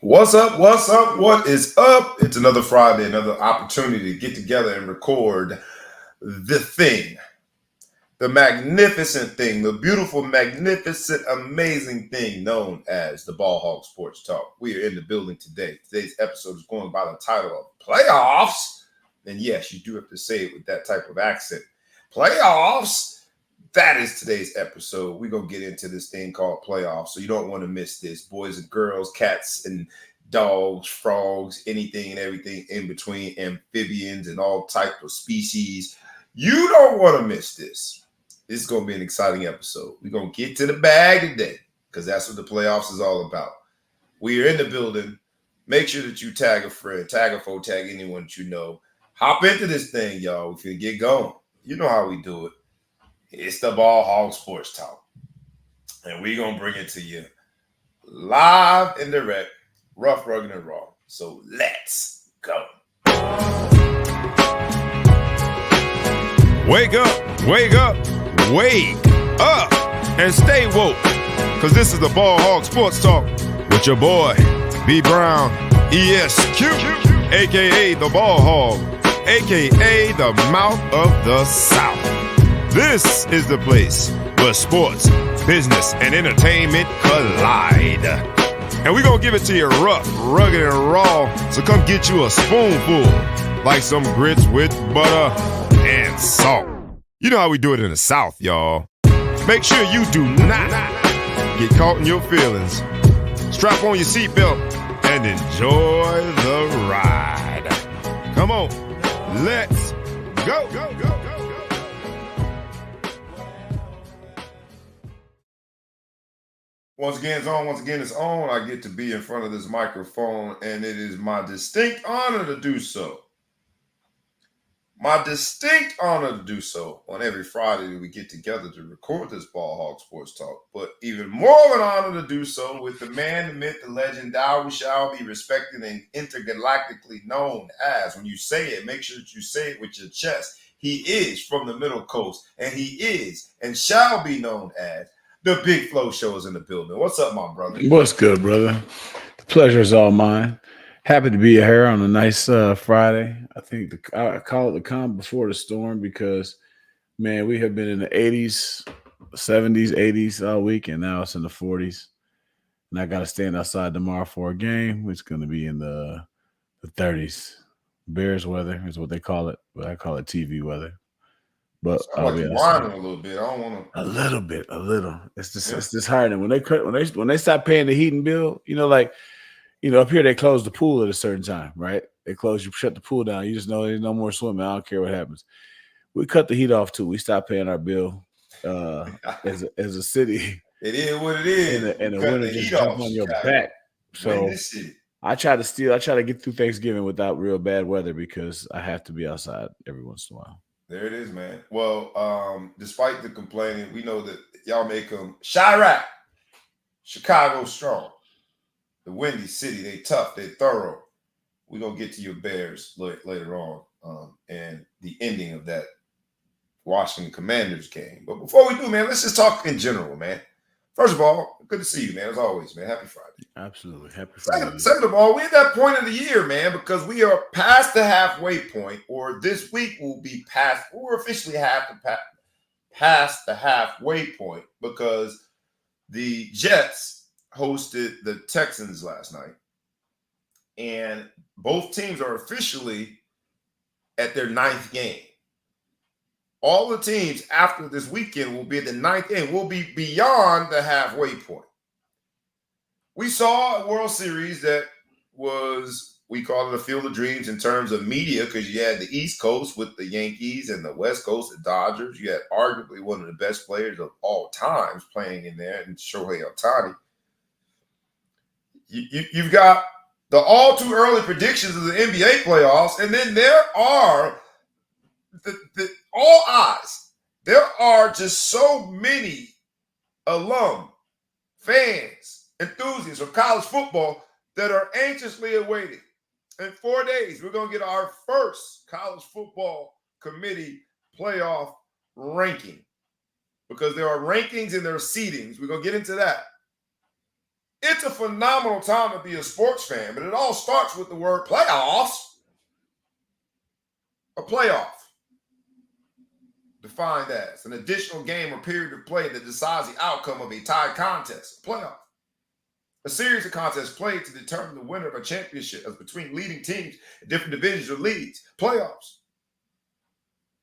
What's up? What's up? What is up? It's another Friday, another opportunity to get together and record the thing, the magnificent thing, the beautiful, magnificent, amazing thing known as the Ball Hog Sports Talk. We are in the building today. Today's episode is going by the title of Playoffs. And yes, you do have to say it with that type of accent. Playoffs. That is today's episode. We're going to get into this thing called playoffs. So you don't want to miss this. Boys and girls, cats and dogs, frogs, anything and everything in between, amphibians and all types of species. You don't want to miss this. This is going to be an exciting episode. We're going to get to the bag today because that's what the playoffs is all about. We are in the building. Make sure that you tag a friend, tag a foe, tag anyone that you know. Hop into this thing, y'all. We can get going. You know how we do it. It's the Ball Hog Sports Talk. And we're going to bring it to you live and direct, rough, rugged, and raw. So let's go. Wake up, wake up, wake up, and stay woke. Because this is the Ball Hog Sports Talk with your boy, B. Brown, ESQ, a.k.a. the Ball Hog, a.k.a. the Mouth of the South. This is the place where sports, business, and entertainment collide. And we're going to give it to you rough, rugged, and raw. So come get you a spoonful, like some grits with butter and salt. You know how we do it in the South, y'all. Make sure you do not get caught in your feelings. Strap on your seatbelt and enjoy the ride. Come on, let's go. Once again, it's on. Once again, it's on. I get to be in front of this microphone, and it is my distinct honor to do so. My distinct honor to do so on every Friday that we get together to record this Ball Hog Sports Talk. But even more of an honor to do so with the man, the myth, the legend, thou we shall be respected and intergalactically known as. When you say it, make sure that you say it with your chest. He is from the Middle Coast, and he is and shall be known as the Big Flow Show is in the building. What's up, my brother? What's good, brother? The pleasure is all mine. Happy to be here on a nice Friday. I think I call it the calm before the storm because, man, we have been in the 80s, 70s, 80s all week, and now it's in the 40s. And I got to stand outside tomorrow for a game, which is going to be in the 30s. Bears weather is what they call it, but I call it TV weather. But Sound like you're whining a little bit. I don't want to. a little. It's disheartening when they stop paying the heating bill. Up here they close the pool at a certain time, right? They shut the pool down. You just know there's no more swimming. I don't care what happens. We cut the heat off too. We stopped paying our bill as a city. It is what it is. And the winter just jump on your back. So I try to get through Thanksgiving without real bad weather because I have to be outside every once in a while. There it is, man. Well, despite the complaining, we know that y'all make them Chirac, Chicago strong, the Windy City. They tough, they thorough. We're gonna get to your Bears later on, and the ending of that Washington Commanders game. But before we do, man, let's just talk in general, man. First of all, good to see you, man. As always, man. Happy Friday. Absolutely. Happy Friday. Second of all, we're at that point of the year, man, because we are past the halfway point, or this week will be past, we're officially past the halfway point because the Jets hosted the Texans last night. And both teams are officially at their ninth game. All the teams after this weekend will be at the ninth game, will be beyond the halfway point. We saw a World Series that was, we call it a field of dreams in terms of media because you had the East Coast with the Yankees and the West Coast, the Dodgers. You had arguably one of the best players of all times playing in there, and Shohei Ohtani. You've got the all too early predictions of the NBA playoffs, and then there are all eyes. There are just so many alum, fans, enthusiasts of college football that are anxiously awaiting. In 4 days, we're going to get our first college football committee playoff ranking because there are rankings and there are seedings. We're going to get into that. It's a phenomenal time to be a sports fan, but it all starts with the word playoffs. A playoff. Defined as an additional game or period of play that decides the outcome of a tied contest. A playoff. A series of contests played to determine the winner of a championship as between leading teams in different divisions or leagues. Playoffs.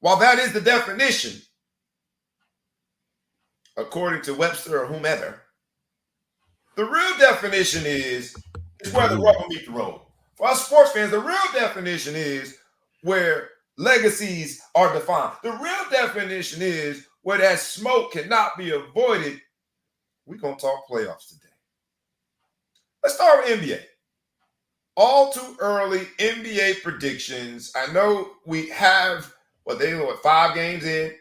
While that is the definition, according to Webster or whomever, the real definition is where the rubber meets the road. For us sports fans, the real definition is where legacies are defined. The real definition is where that smoke cannot be avoided. We're going to talk playoffs today. Let's start with NBA. All too early NBA predictions. I know we have, 5 games in?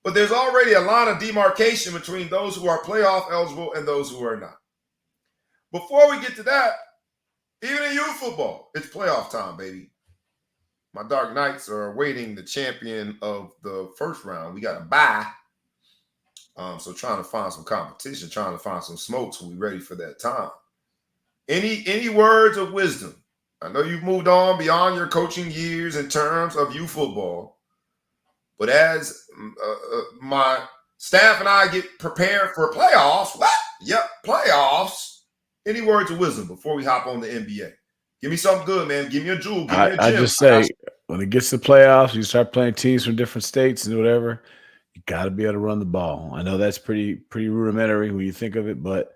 But there's already a line of demarcation between those who are playoff eligible and those who are not. Before we get to that, even in youth football, it's playoff time, baby. My Dark Knights are awaiting the champion of the first round. We got a bye. So trying to find some competition, trying to find some smoke so we're ready for that time. Any words of wisdom? I know you've moved on beyond your coaching years in terms of youth football. But as my staff and I get prepared for playoffs, playoffs. Any words of wisdom before we hop on the NBA? Give me something good, man. Give me a jewel. Give me a gem. I just say, when it gets to playoffs, you start playing teams from different states and whatever, you got to be able to run the ball. I know that's pretty rudimentary when you think of it, but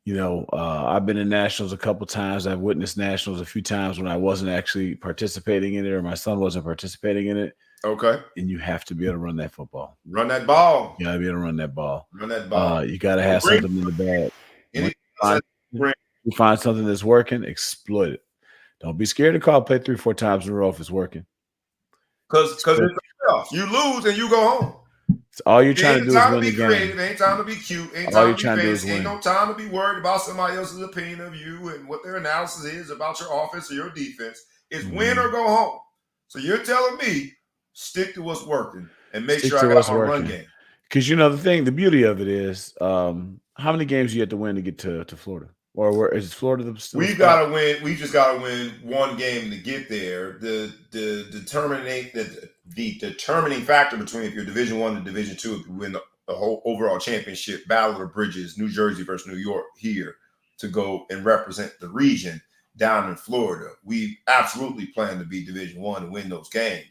I've been in nationals a couple times. I've witnessed nationals a few times when I wasn't actually participating in it or my son wasn't participating in it. Okay. And you have to be able to run that football. Run that ball. You got to be able to run that ball. Run that ball. You got to have something in the bag. You find something that's working, exploit it. Don't be scared to call play 3-4 times in a row if it's working. Because it's the playoffs. You lose and you go home. So all you're trying to do is win the game. Creative. Ain't time to be cute. Ain't all time you're to trying be to do is fancy. win. Ain't no time to be worried about somebody else's opinion of you and what their analysis is about your offense or your defense. It's win or go home. So you're telling me stick to what's working and make sure I got my run game. Because the beauty of it is, how many games you have to win to get to Florida? Or where is Florida the We got to win. We just got to win one game to get there. The determining factor between if you're Division I and Division II, if you win the whole overall championship, Battle of Bridges, New Jersey versus New York here to go and represent the region down in Florida. We absolutely plan to be Division I and win those games.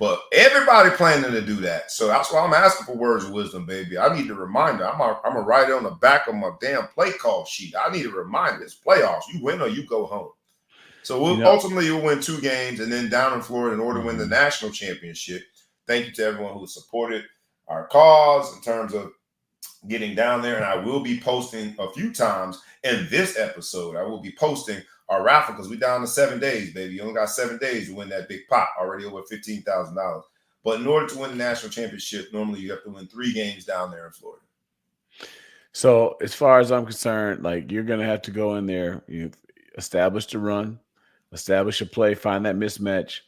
But everybody planning to do that. So that's why I'm asking for words of wisdom, baby. I need a reminder. I'm a write it on the back of my damn play call sheet. I need a reminder. It's playoffs. You win or you go home. So ultimately you'll win 2 games and then down in Florida in order to win the national championship. Thank you to everyone who supported our cause in terms of getting down there. And I will be posting a few times in this episode. I will be posting our raffle because we're down to 7 days, baby. You only got 7 days to win that big pot, already over $15,000. But in order to win the national championship, normally you have to win 3 games down there in Florida. So as far as I'm concerned, you're going to have to go in there, establish the run, establish a play, find that mismatch,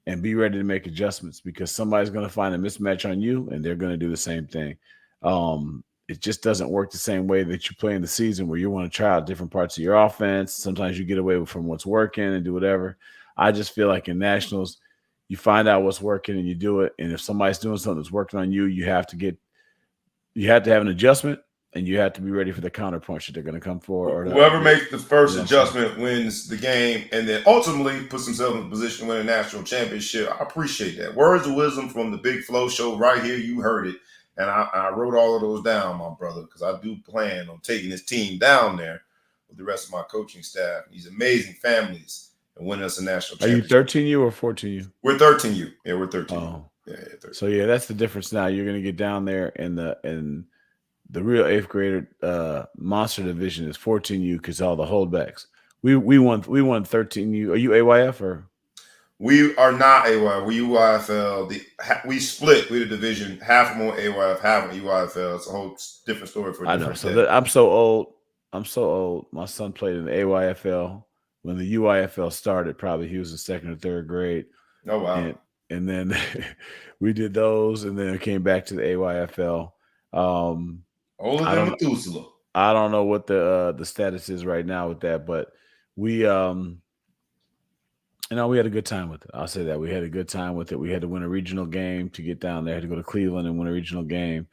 and be ready to make adjustments because somebody's going to find a mismatch on you and they're going to do the same thing. It just doesn't work the same way that you play in the season where you want to try out different parts of your offense. Sometimes you get away from what's working and do whatever. I just feel like in nationals, you find out what's working and you do it. And if somebody's doing something that's working on you, you have to have an adjustment and you have to be ready for the counterpunch that they're going to come for. Or whoever makes the first adjustment wins the game and then ultimately puts himself in a position to win a national championship. I appreciate that. Words of wisdom from the Big Flow Show right here. You heard it. And I wrote all of those down, my brother, because I do plan on taking this team down there with the rest of my coaching staff, these amazing families, and winning us a national championship. Are you 13U or 14U? We're 13U. Yeah, we're 13U. Oh. Yeah, 13U. So, that's the difference now. You're going to get down there in the real 8th grader monster division is 14U because all the holdbacks. We won 13U. Are you AYF or? We are not AYF. We UIFL. We split. We're the division. Half of them on AYF, half on UIFL. It's a whole different story for a different day. So I'm so old. My son played in the AYFL when the UIFL started. Probably he was in 2nd or 3rd grade. Oh wow! And then we did those, and then it came back to the AYFL. Older than Methuselah. I don't know what the status is right now with that, but we we had a good time with it. I'll say that we had a good time with it. We had to win a regional game to get down there. Had to go to Cleveland and win a regional game,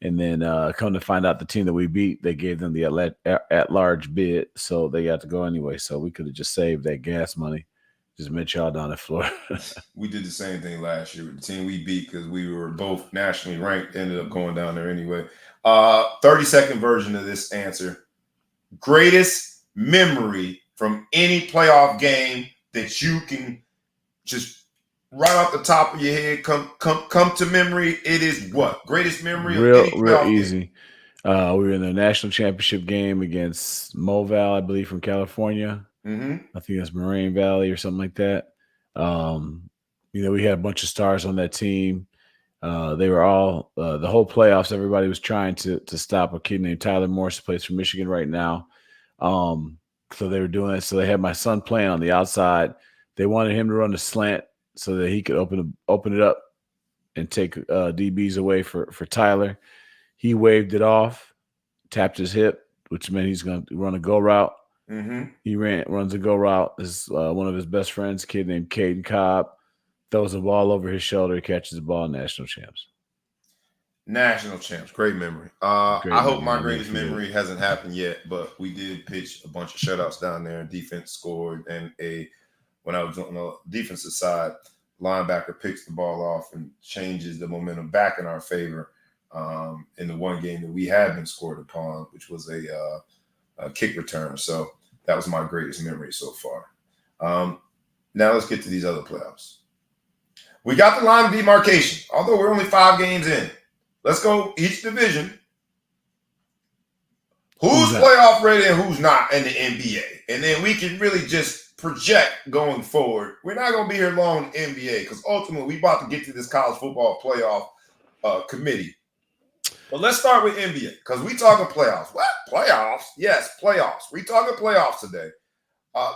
and then come to find out the team that we beat, they gave them the at large bid, so they got to go anyway. So we could have just saved that gas money, just met y'all down in Florida. We did the same thing last year with the team we beat because we were both nationally ranked. Ended up going down there anyway. 30-second version of this answer: greatest memory from any playoff game that you can just right off the top of your head come to memory. It is what greatest memory of any Real playoff game? easy. We were in the national championship game against Moval, I believe, from California. Mm-hmm. I think that's Moraine Valley or something like that. We had a bunch of stars on that team. They were all the whole playoffs. Everybody was trying to stop a kid named Tyler Morse, who plays for Michigan right now. So they were doing it. So they had my son playing on the outside. They wanted him to run the slant so that he could open it up and take DBs away for Tyler. He waved it off, tapped his hip, which meant he's going to run a go route. Mm-hmm. He runs a go route. This is one of his best friends, a kid named Caden Cobb, throws the ball over his shoulder, catches the ball, national champs. National champs, great memory. I hope my greatest memory hasn't happened yet, but we did pitch a bunch of shutouts down there. Defense scored, and when I was on the defensive side, linebacker picks the ball off and changes the momentum back in our favor in the one game that we had been scored upon, which was a kick return. So that was my greatest memory so far. Now let's get to these other playoffs. We got the line of demarcation, although we're only 5 games in. Let's go each division. Who's playoff ready and who's not in the NBA? And then we can really just project going forward. We're not going to be here long in the NBA because ultimately we're about to get to this college football playoff committee. But let's start with NBA because we talking playoffs. What? Playoffs? Yes, playoffs. We talking playoffs today.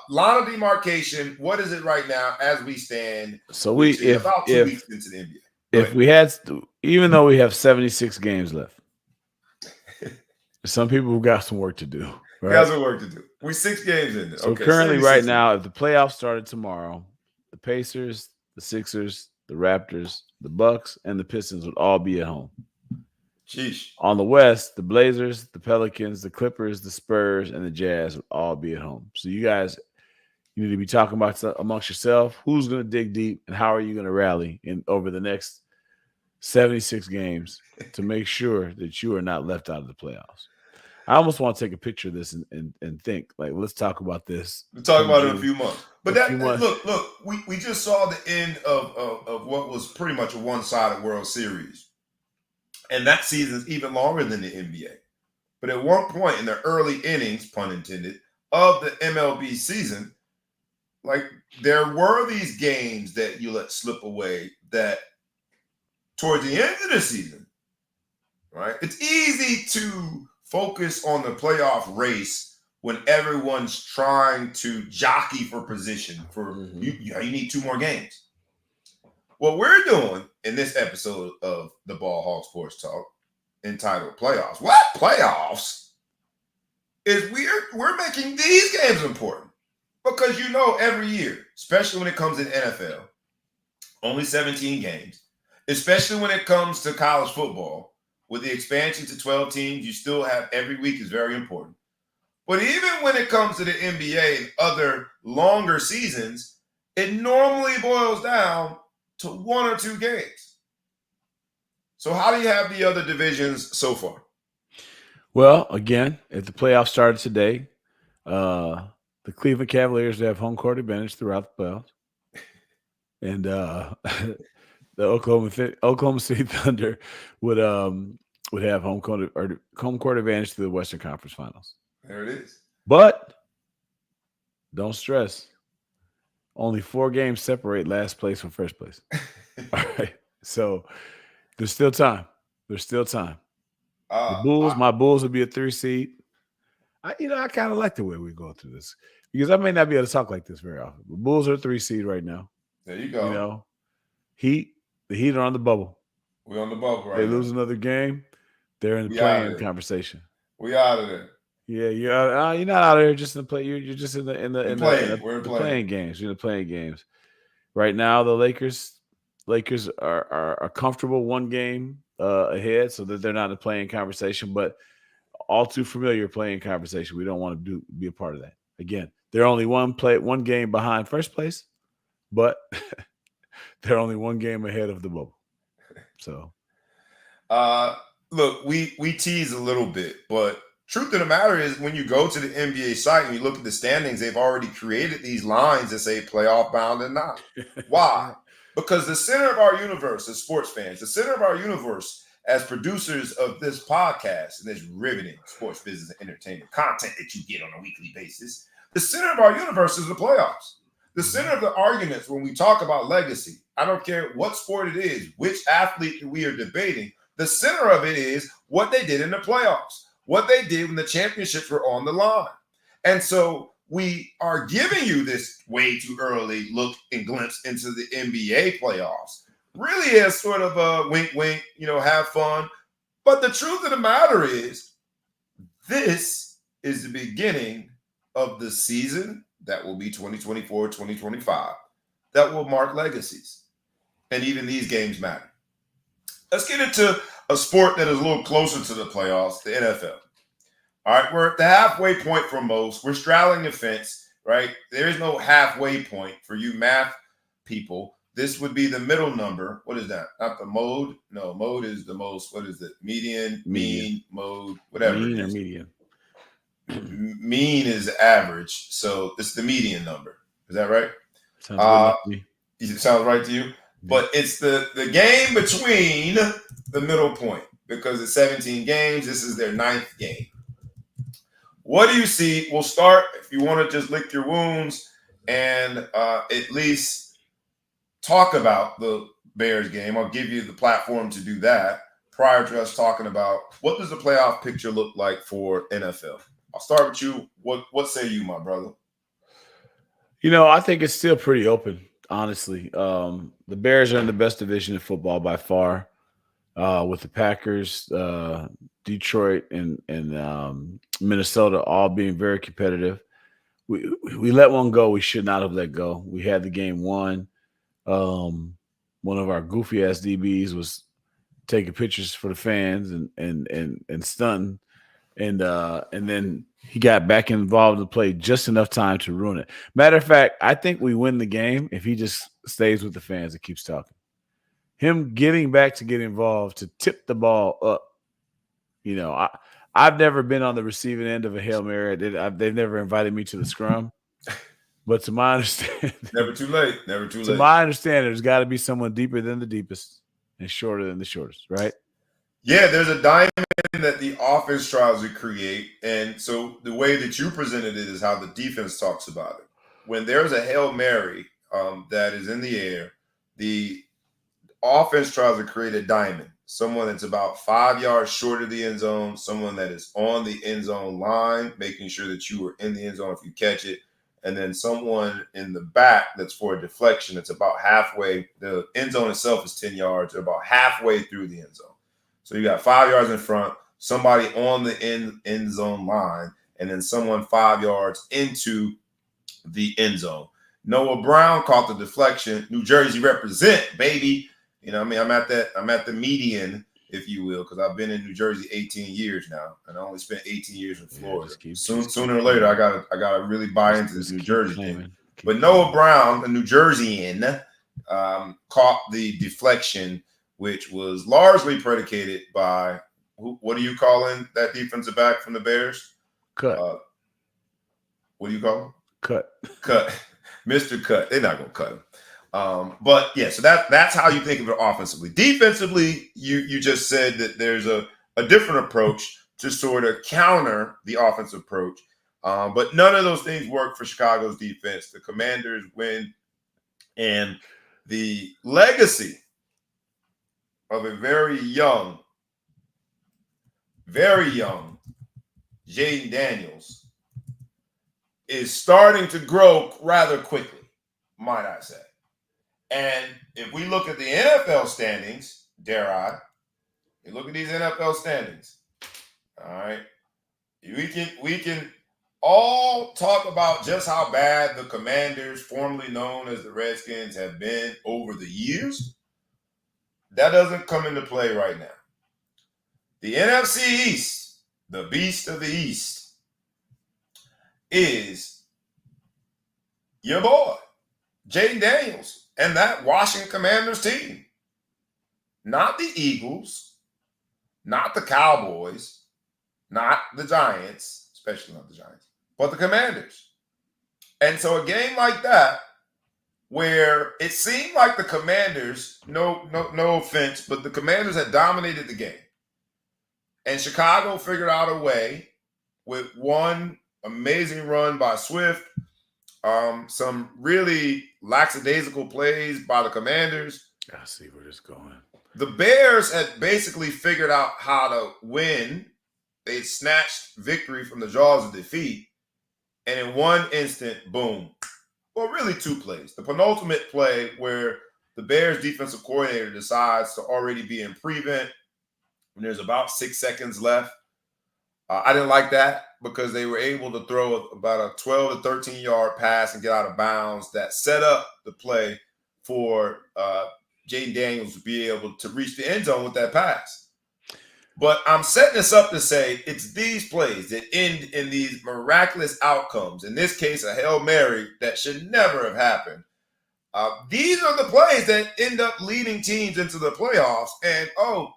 Line of demarcation, what is it right now as we stand? So about 2 weeks into the NBA. If we had, even though we have 76 games left, some people have got some work to do. Right? Got some work to do. We're 6 games in there. So currently, right now, if the playoffs started tomorrow, the Pacers, the Sixers, the Raptors, the Bucks, and the Pistons would all be at home. Sheesh. On the West, the Blazers, the Pelicans, the Clippers, the Spurs, and the Jazz would all be at home. So you guys, you need to be talking about amongst yourself. Who's going to dig deep, and how are you going to rally over the next 76 games to make sure that you are not left out of the playoffs? I almost want to take a picture of this and think, like, let's talk about this. We'll talk about it in a few months. But look, we just saw the end of what was pretty much a one-sided World Series. And that season's even longer than the NBA. But at one point in the early innings, pun intended, of the MLB season, like there were these games that you let slip away that towards the end of the season, right? It's easy to focus on the playoff race when everyone's trying to jockey for position you need 2 more games. What we're doing in this episode of the Ball Hog Sports Talk, entitled Playoffs, what playoffs, is we're making these games important because every year, especially when it comes to the NFL, only 17 games, especially when it comes to college football, with the expansion to 12 teams, you still have every week is very important. But even when it comes to the NBA and other longer seasons, it normally boils down to 1 or 2 games. So how do you have the other divisions so far? Well, again, if the playoffs started today, the Cleveland Cavaliers would have home court advantage throughout the playoffs. And the Oklahoma City Thunder would have home court advantage to the Western Conference Finals. There it is. But don't stress. Only 4 games separate last place from first place. All right. So there's still time. The Bulls, my Bulls would be a 3 seed. I kind of like the way we're going through this because I may not be able to talk like this very often. The Bulls are a 3 seed right now. There you go. The Heat are on the bubble. We're on the bubble right now. They lose another game, they're in the play-in conversation. We out of there. Yeah, you're not out there just in the play. You're just in We're in the playing. playing games. You're in the playing games. Right now, the Lakers are comfortable one game ahead, so that they're not in the playing conversation. But all too familiar playing conversation. We don't want to be a part of that. Again, they're only one game behind first place, but they're only one game ahead of the bubble. So Look, we tease a little bit, but truth of the matter is when you go to the NBA site and you look at the standings, they've already created these lines that say playoff bound and not. Why? Because the center of our universe as sports fans, the center of our universe as producers of this podcast and this riveting sports business and entertainment content that you get on a weekly basis, the center of our universe is the playoffs. The center of the arguments when we talk about legacy, I don't care what sport it is, which athlete we are debating, the center of it is what they did in the playoffs, what they did when the championships were on the line. And so we are giving you this way too early look and glimpse into the NBA playoffs, really as sort of a wink, wink, have fun. But the truth of the matter is, this is the beginning of the season that will be 2024, 2025, that will mark legacies. And even these games matter. Let's get into a sport that is a little closer to the playoffs, the NFL. All right, we're at the halfway point for most. We're straddling the fence, right? There is no halfway point for you math people. This would be the middle number. What is that? Not the mode. No, mode is the most. What is it? Median, mean, mode, whatever. Mean or median? Mean is average. So it's the median number. Is that right? Sounds good to me. It sounds right to you? But it's the game between the middle point because it's 17 games. This is their 9th game. What do you see? We'll start, if you want to just lick your wounds and at least talk about the Bears game. I'll give you the platform to do that prior to us talking about what does the playoff picture look like for NFL. I'll start with you. What say you, my brother? I think it's still pretty open, honestly. The Bears are in the best division in football by far, with the Packers, Detroit, and Minnesota all being very competitive. We let one go. We should not have let go. We had the game won. One of our goofy ass DBs was taking pictures for the fans and stunting, and then he got back involved in the play just enough time to ruin it. Matter of fact, I think we win the game if he just stays with the fans and keeps talking. Him getting back to get involved to tip the ball up. I've never been on the receiving end of a Hail Mary. They've never invited me to the scrum. But to my understanding, never too late. Never too late. To my understanding, there's got to be someone deeper than the deepest and shorter than the shortest, right? Yeah, there's a diamond that the offense tries to create. And so the way that you presented it is how the defense talks about it. When there's a Hail Mary that is in the air, the offense tries to create a diamond. Someone that's about 5 yards short of the end zone, someone that is on the end zone line, making sure that you are in the end zone if you catch it, and then someone in the back that's for a deflection that's about halfway. The end zone itself is 10 yards, or about halfway through the end zone. So you got 5 yards in front, somebody on the end zone line, and then someone 5 yards into the end zone. Noah Brown caught the deflection. New Jersey represent, baby. I'm at the median, if you will, because I've been in New Jersey 18 years now, and I only spent 18 years in Florida. Sooner or later, I gotta really buy into this New Jersey thing. But Noah Brown, a New Jerseyan, caught the deflection, which was largely predicated by what are you calling that defensive back from the Bears? Cut. What do you call him? Cut. Mr. Cut. They're not gonna cut him. But yeah, so that's how you think of it offensively. Defensively, you just said that there's a different approach to sort of counter the offensive approach. But none of those things work for Chicago's defense. The Commanders win, and the legacy of a very young Jaden Daniels is starting to grow rather quickly, might I say. And if we look at the NFL standings, you look at these NFL standings, all right, We can all talk about just how bad the Commanders, formerly known as the Redskins, have been over the years. That doesn't come into play right now. The NFC East, the beast of the East, is your boy, Jaden Daniels, and that Washington Commanders team. Not the Eagles, not the Cowboys, not the Giants, especially not the Giants, but the Commanders. And so a game like that, where it seemed like the Commanders, no offense, but the Commanders had dominated the game. And Chicago figured out a way with one amazing run by Swift, some really lackadaisical plays by the Commanders. I see where this is going. The Bears had basically figured out how to win. They snatched victory from the jaws of defeat. And in one instant, boom. Well, really two plays. The penultimate play where the Bears defensive coordinator decides to already be in prevent when there's about 6 seconds left. I didn't like that because they were able to throw about a 12 to 13-yard pass and get out of bounds that set up the play for Jaden Daniels to be able to reach the end zone with that pass. But I'm setting this up to say it's these plays that end in these miraculous outcomes. In this case, a Hail Mary that should never have happened. These are the plays that end up leading teams into the playoffs. And,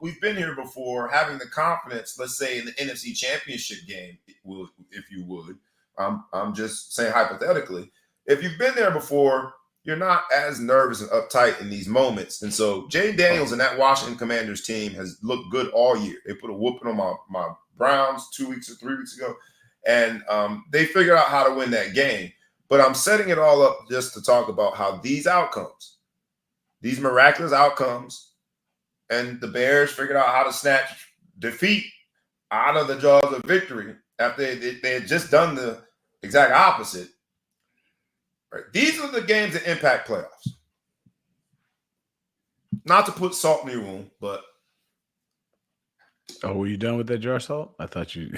we've been here before, having the confidence, let's say, in the NFC Championship game, if you would. I'm just saying hypothetically. If you've been there before, you're not as nervous and uptight in these moments. And so Jaden Daniels and that Washington Commanders team has looked good all year. They put a whooping on my Browns 2 weeks or 3 weeks ago. And they figured out how to win that game. But I'm setting it all up just to talk about how these outcomes, these miraculous outcomes, and the Bears figured out how to snatch defeat out of the jaws of victory after they had just done the exact opposite. Right. These are the games that impact playoffs. Not to put salt in your wound, but were you done with that jar salt? I thought you.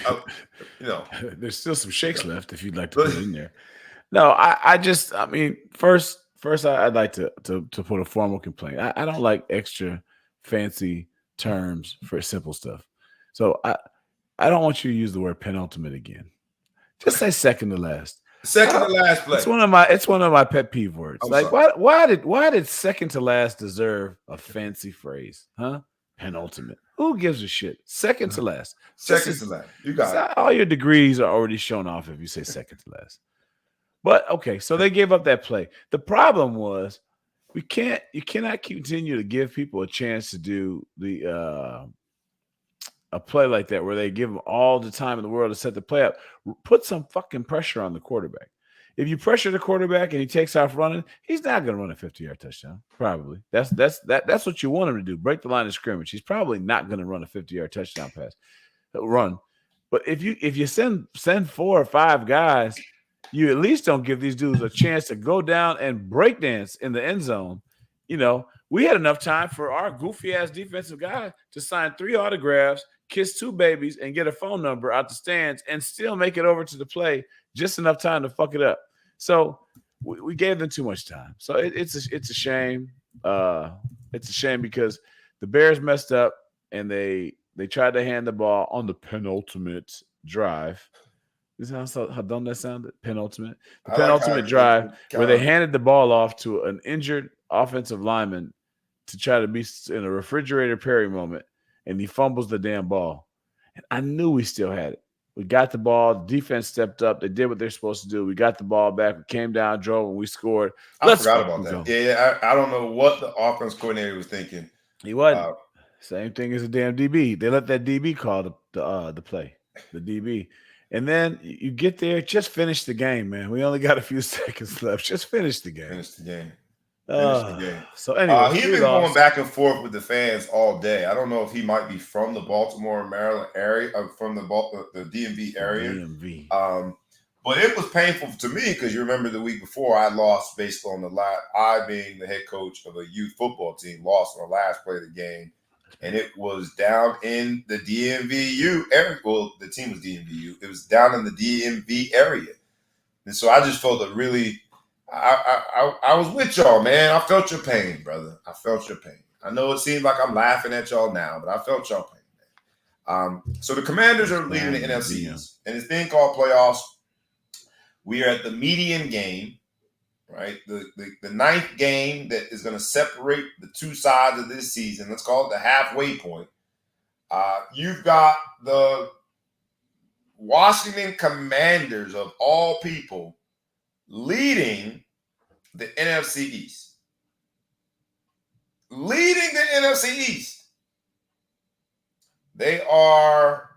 There's still some shakes left if you'd like to put it in there. No, I mean, first, I'd like to put a formal complaint. I don't like extra fancy terms for simple stuff. So I don't want you to use the word penultimate again. Just say second to last. Second to last play. It's one of my pet peeve words. Why did second to last deserve a fancy phrase? Huh? Penultimate. Who gives a shit? Second to last. Second to last. You got it. All your degrees are already shown off if you say second to last. But okay, so they gave up that play. The problem was you cannot continue to give people a chance to do a play like that where they give them all the time in the world to set the play up. Put some fucking pressure on the quarterback. If you pressure the quarterback and he takes off running, he's not going to run a 50-yard touchdown. Probably. That's what you want him to do. Break the line of scrimmage. He's probably not going to run a 50-yard touchdown pass. Run. But if you send 4 or 5 guys, you at least don't give these dudes a chance to go down and break dance in the end zone. You know, we had enough time for our goofy ass defensive guy to sign 3 autographs, kiss 2 babies, and get a phone number out the stands and still make it over to the play, just enough time to fuck it up. So we gave them too much time. So it's a shame. It's a shame because the Bears messed up and they tried to hand the ball on the penultimate drive. Is that how dumb that sounded? Penultimate. The penultimate drive where they handed the ball off to an injured offensive lineman to try to be in a refrigerator Perry moment, and he fumbles the damn ball. And I knew we still had it. We got the ball. The defense stepped up. They did what they're supposed to do. We got the ball back. We came down, drove, and we scored. I forgot about that. Yeah, I don't know what the offense coordinator was thinking. He wasn't. Same thing as a damn DB. They let that DB call the play, the DB. And then you get there, just finish the game, man. We only got a few seconds left. Just finish the game. Finish the game. So anyway, he's been going back and forth with the fans all day. I don't know if he might be from the Baltimore, Maryland area, from the DMV area. DMV. But it was painful to me because you remember the week before I lost based on I being the head coach of a youth football team, lost on the last play of the game and it was down in the DMVU area. Well, the team was DMVU. It was down in the DMV area, and so I just felt a really. I was with y'all, man. I felt your pain, brother. I felt your pain. I know it seems like I'm laughing at y'all now, but I felt y'all pain. So the Commanders are leading the NFC East, and this thing called playoffs. We are at the median game, right? The ninth game that is going to separate the two sides of this season. Let's call it the halfway point. You've got the Washington Commanders, of all people, leading the NFC East. Leading the NFC East. They are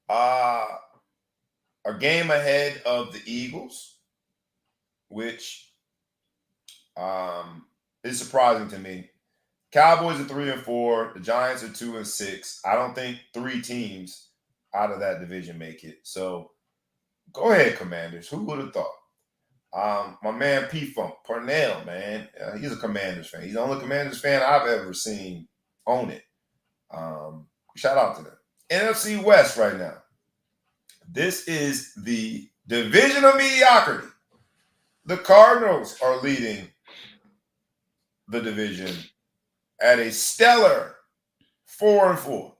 a game ahead of the Eagles, which is surprising to me. Cowboys are 3-4. The Giants are 2-6. I don't think 3 teams out of that division make it. So go ahead, Commanders. Who would have thought? My man P-Funk, Parnell, man. He's a Commanders fan. He's the only Commanders fan I've ever seen own it. Shout out to them. NFC West right now. This is the division of mediocrity. The Cardinals are leading the division at a stellar 4-4.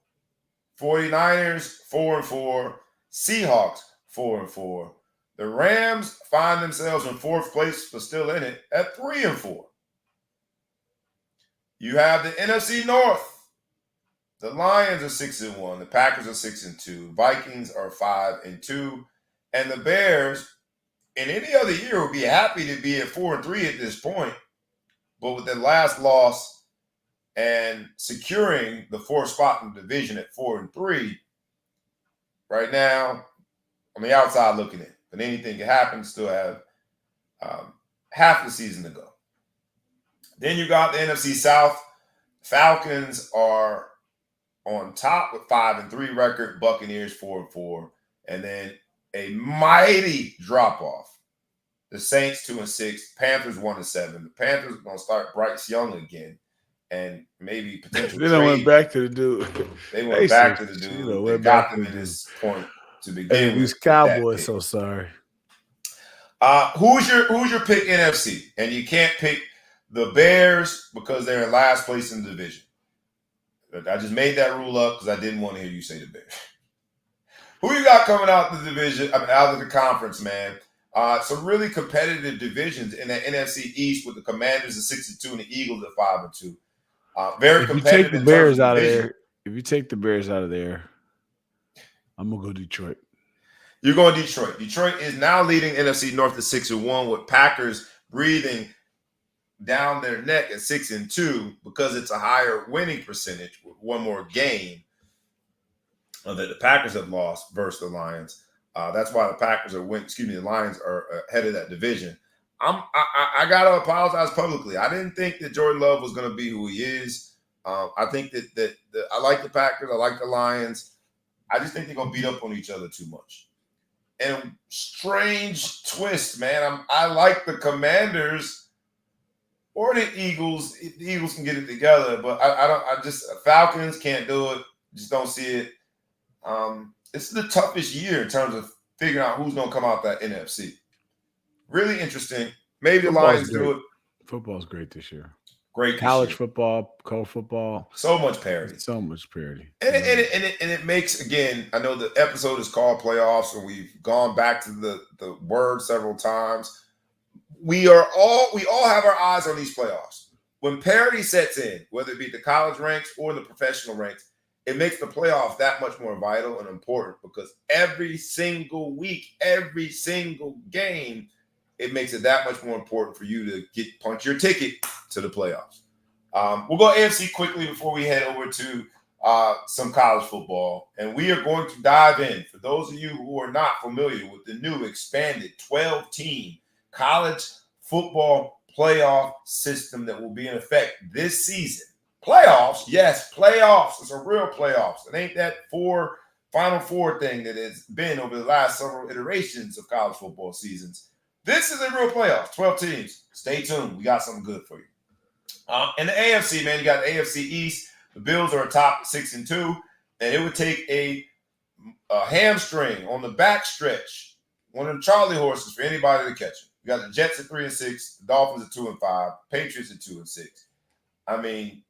49ers 4-4. Seahawks 4-4. The Rams find themselves in 4th place, but still in it at 3-4. You have the NFC North. The Lions are 6-1. The Packers are 6-2. Vikings are 5-2. And the Bears, in any other year, would be happy to be at 4-3 at this point. But with their last loss and securing the 4th spot in the division at 4-3, right now, on the outside looking in. But anything can happen. Still have half the season to go. Then you got the NFC South. Falcons are on top with 5-3 record, Buccaneers 4-4, and then a mighty drop off. The Saints 2-6, Panthers 1-7. The Panthers are gonna start Bryce Young again, and maybe potential. They went back to the dude. They went back to the dude. They got them in this point to begin with. These Cowboys, so sorry. Who's your pick NFC? And you can't pick the Bears because they're in last place in the division. I just made that rule up because I didn't want to hear you say the Bears. Who you got coming out the division? Out of the conference, man. Some really competitive divisions in the NFC East with the Commanders at 6-2 and the Eagles at 5-2. Very competitive. If you take the Bears out of there, I'm gonna go Detroit. You're going Detroit. Detroit is now leading NFC North at 6-1 with Packers breathing down their neck at 6-2 because it's a higher winning percentage with one more game that the Packers have lost versus the Lions. That's why the Packers are the Lions are ahead of that division. I gotta apologize publicly. I didn't think that Jordan Love was going to be who he is. I think that I like the Packers. I like the Lions. I just think they're going to beat up on each other too much. And strange twist, man. I like the Commanders or the Eagles. If the Eagles can get it together, but Falcons can't do it. Just don't see it. This is the toughest year in terms of figuring out who's going to come out that NFC. Really interesting. Maybe the Lions do it. Football's great this year. Great college football, college football. So much parity. And it makes, again, I know the episode is called Playoffs, and we've gone back to the word several times. We all have our eyes on these playoffs. When parity sets in, whether it be the college ranks or the professional ranks, it makes the playoffs that much more vital and important because every single week, every single game, it makes it that much more important for you to punch your ticket to the playoffs. We'll go AFC quickly before we head over to some college football. And we are going to dive in. For those of you who are not familiar with the new expanded 12-team college football playoff system that will be in effect this season. Playoffs, yes, playoffs. It's a real playoffs. It ain't that Final Four thing that has been over the last several iterations of college football seasons. This is a real playoffs, 12 teams. Stay tuned. We got something good for you. In the AFC, man, you got the AFC East. The Bills are atop 6-2, and it would take a hamstring on the back stretch, one of the Charlie horses for anybody to catch him. You got the Jets at 3-6, the Dolphins at 2-5, Patriots at 2-6. I mean,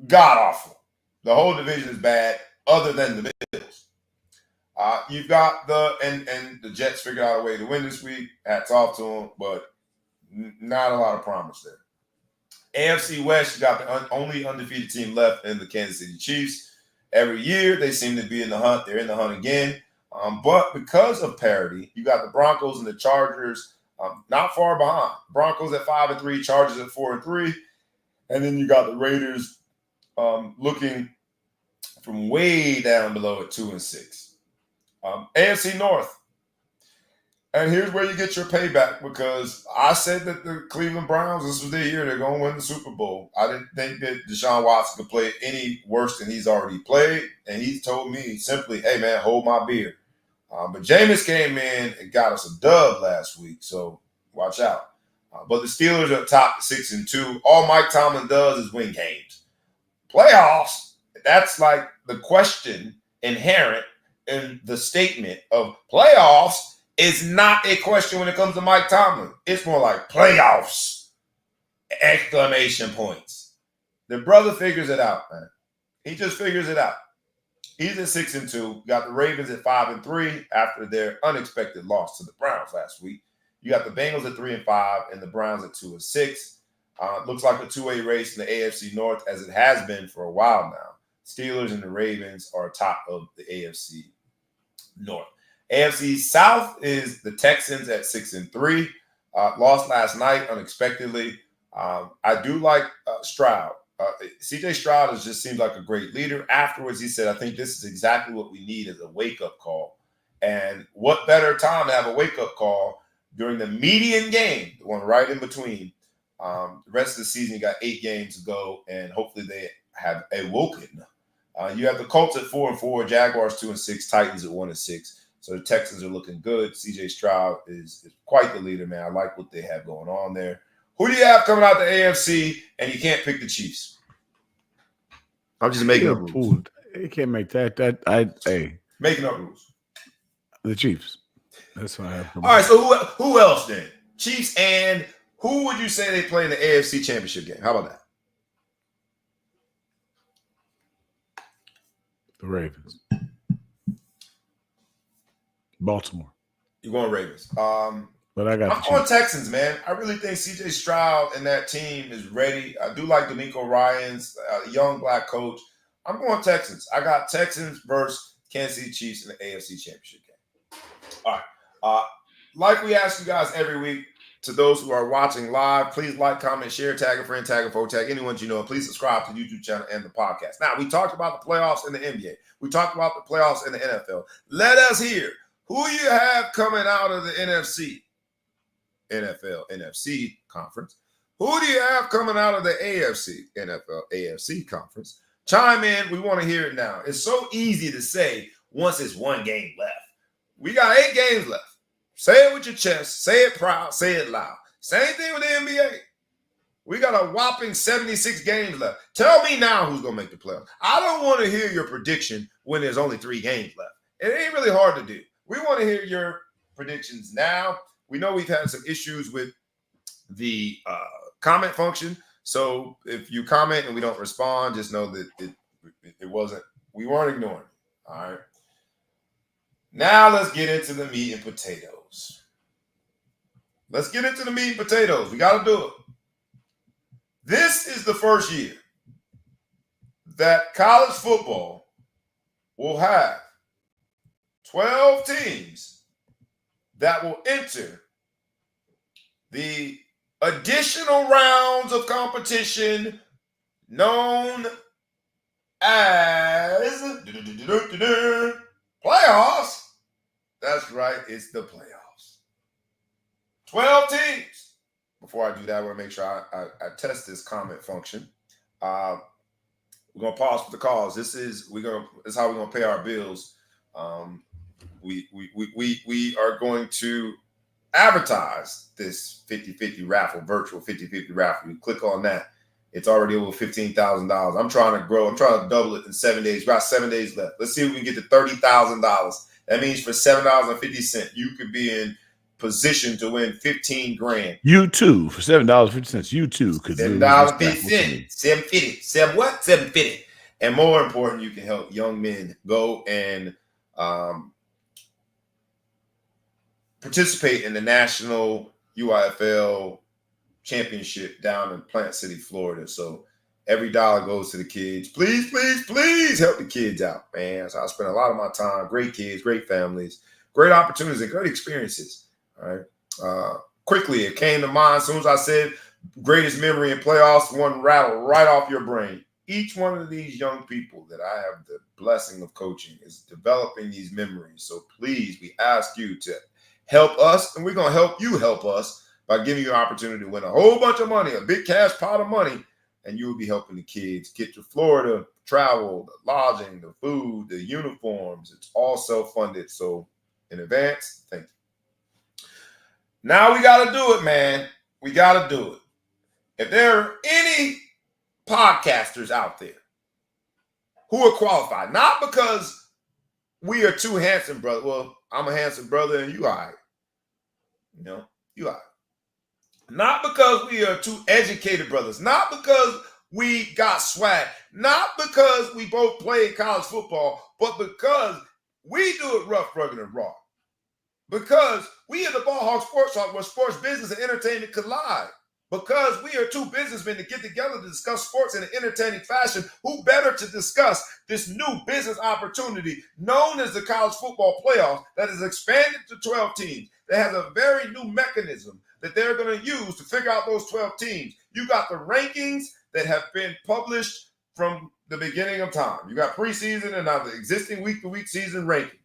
god awful. The whole division is bad, other than the Bills. You've got the Jets figured out a way to win this week. Hats off to them, but not a lot of promise there. AFC West, you got the only undefeated team left in the Kansas City Chiefs. Every year, they seem to be in the hunt. They're in the hunt again. But because of parity, you got the Broncos and the Chargers not far behind. Broncos at 5-3, Chargers at 4-3. And then you got the Raiders looking from way down below at 2-6. AFC North. And here's where you get your payback, because I said that the Cleveland Browns, this was their year, they're going to win the Super Bowl. I didn't think that Deshaun Watson could play any worse than he's already played. And he told me simply, hey, man, hold my beer. But Jameis came in and got us a dub last week, so watch out. But the Steelers are top 6-2. All Mike Tomlin does is win games. Playoffs, that's like the question inherent in the statement of playoffs is not a question when it comes to Mike Tomlin. It's more like playoffs! Exclamation points. The brother figures it out, man. He just figures it out. He's at 6-2. Got the Ravens at 5-3 after their unexpected loss to the Browns last week. You got the Bengals at 3-5 and the Browns at 2-6. Looks like a two-way race in the AFC North, as it has been for a while now. Steelers and the Ravens are top of the AFC North. AFC South is the Texans at 6-3. Lost last night unexpectedly. I do like Stroud. CJ Stroud just seems like a great leader. Afterwards, he said, I think this is exactly what we need as a wake-up call. And what better time to have a wake-up call during the median game, the one right in between. The rest of the season, you got 8 games to go, and hopefully they have awoken. You have the Colts at 4-4, Jaguars 2-6, Titans at 1-6. So the Texans are looking good. CJ Stroud is quite the leader, man. I like what they have going on there. Who do you have coming out the AFC, and you can't pick the Chiefs? I'm just making up rules. You can't make that. Making up rules. The Chiefs. That's what I have. All right, so who else then? Chiefs, and who would you say they play in the AFC Championship game? How about that? The Ravens. Baltimore. You're going Ravens. But I'm going Texans, man. I really think CJ Stroud and that team is ready. I do like D'Amico Ryans, a young black coach. I'm going Texans. I got Texans versus Kansas City Chiefs in the AFC Championship game. All right. Like we ask you guys every week, to those who are watching live, please like, comment, share, tag a friend, tag a foe, tag anyone you know. Please subscribe to the YouTube channel and the podcast. Now, we talked about the playoffs in the NBA. We talked about the playoffs in the NFL. Let us hear who you have coming out of the NFC conference. Who do you have coming out of the AFC conference? Chime in. We want to hear it now. It's so easy to say once it's one game left. We got 8 games left. Say it with your chest. Say it proud. Say it loud. Same thing with the NBA. We got a whopping 76 games left. Tell me now who's going to make the playoffs. I don't want to hear your prediction when there's only 3 games left. It ain't really hard to do. We want to hear your predictions now. We know we've had some issues with the comment function. So if you comment and we don't respond, just know that it wasn't, we weren't ignoring it. All right. Now let's get into the meat and potatoes. We got to do it. This is the first year that college football will have 12 teams that will enter the additional rounds of competition known as playoffs. That's right, it's the playoffs. 12 teams. Before I do that, I want to make sure I test this comment function. We're gonna pause for the calls. This is how we're gonna pay our bills. We are going to advertise this 50-50 raffle, virtual 50-50 raffle. You click on that. It's already over $15,000. I'm trying to grow. I'm trying to double it in 7 days. We got 7 days left. Let's see if we can get to $30,000. That means for $7.50, you could be in position to win 15 grand. You too, for $7.50, you too could $7.50. 750. 750. And more important, you can help young men go and participate in the national UIFL championship down in Plant City, Florida. So every dollar goes to the kids. Please, please, please help the kids out, man. So I spend a lot of my time. Great kids, great families, great opportunities, and great experiences. All right. Quickly, it came to mind as soon as I said greatest memory in playoffs, one rattle right off your brain. Each one of these young people that I have the blessing of coaching is developing these memories. So please, we ask you to help us, and we're going to help you help us by giving you an opportunity to win a whole bunch of money, a big cash pot of money, and you will be helping the kids get to Florida, travel, the lodging, the food, the uniforms. It's all self-funded. So in advance, thank you. Now we got to do it, man. We got to do it. If there are any podcasters out there who are qualified, not because we are two handsome brothers. Well, I'm a handsome brother and you all right. You know, you all right. Not because we are two educated brothers. Not because we got swag. Not because we both played college football, but because we do it rough, rugged, and raw. Because we are the Ball Hawk Sports Talk, where sports, business, and entertainment collide. Because we are two businessmen to get together to discuss sports in an entertaining fashion, who better to discuss this new business opportunity known as the college football playoffs that is expanded to 12 teams, that has a very new mechanism that they're going to use to figure out those 12 teams. You got the rankings that have been published from the beginning of time. You got preseason and now the existing week-to-week season rankings.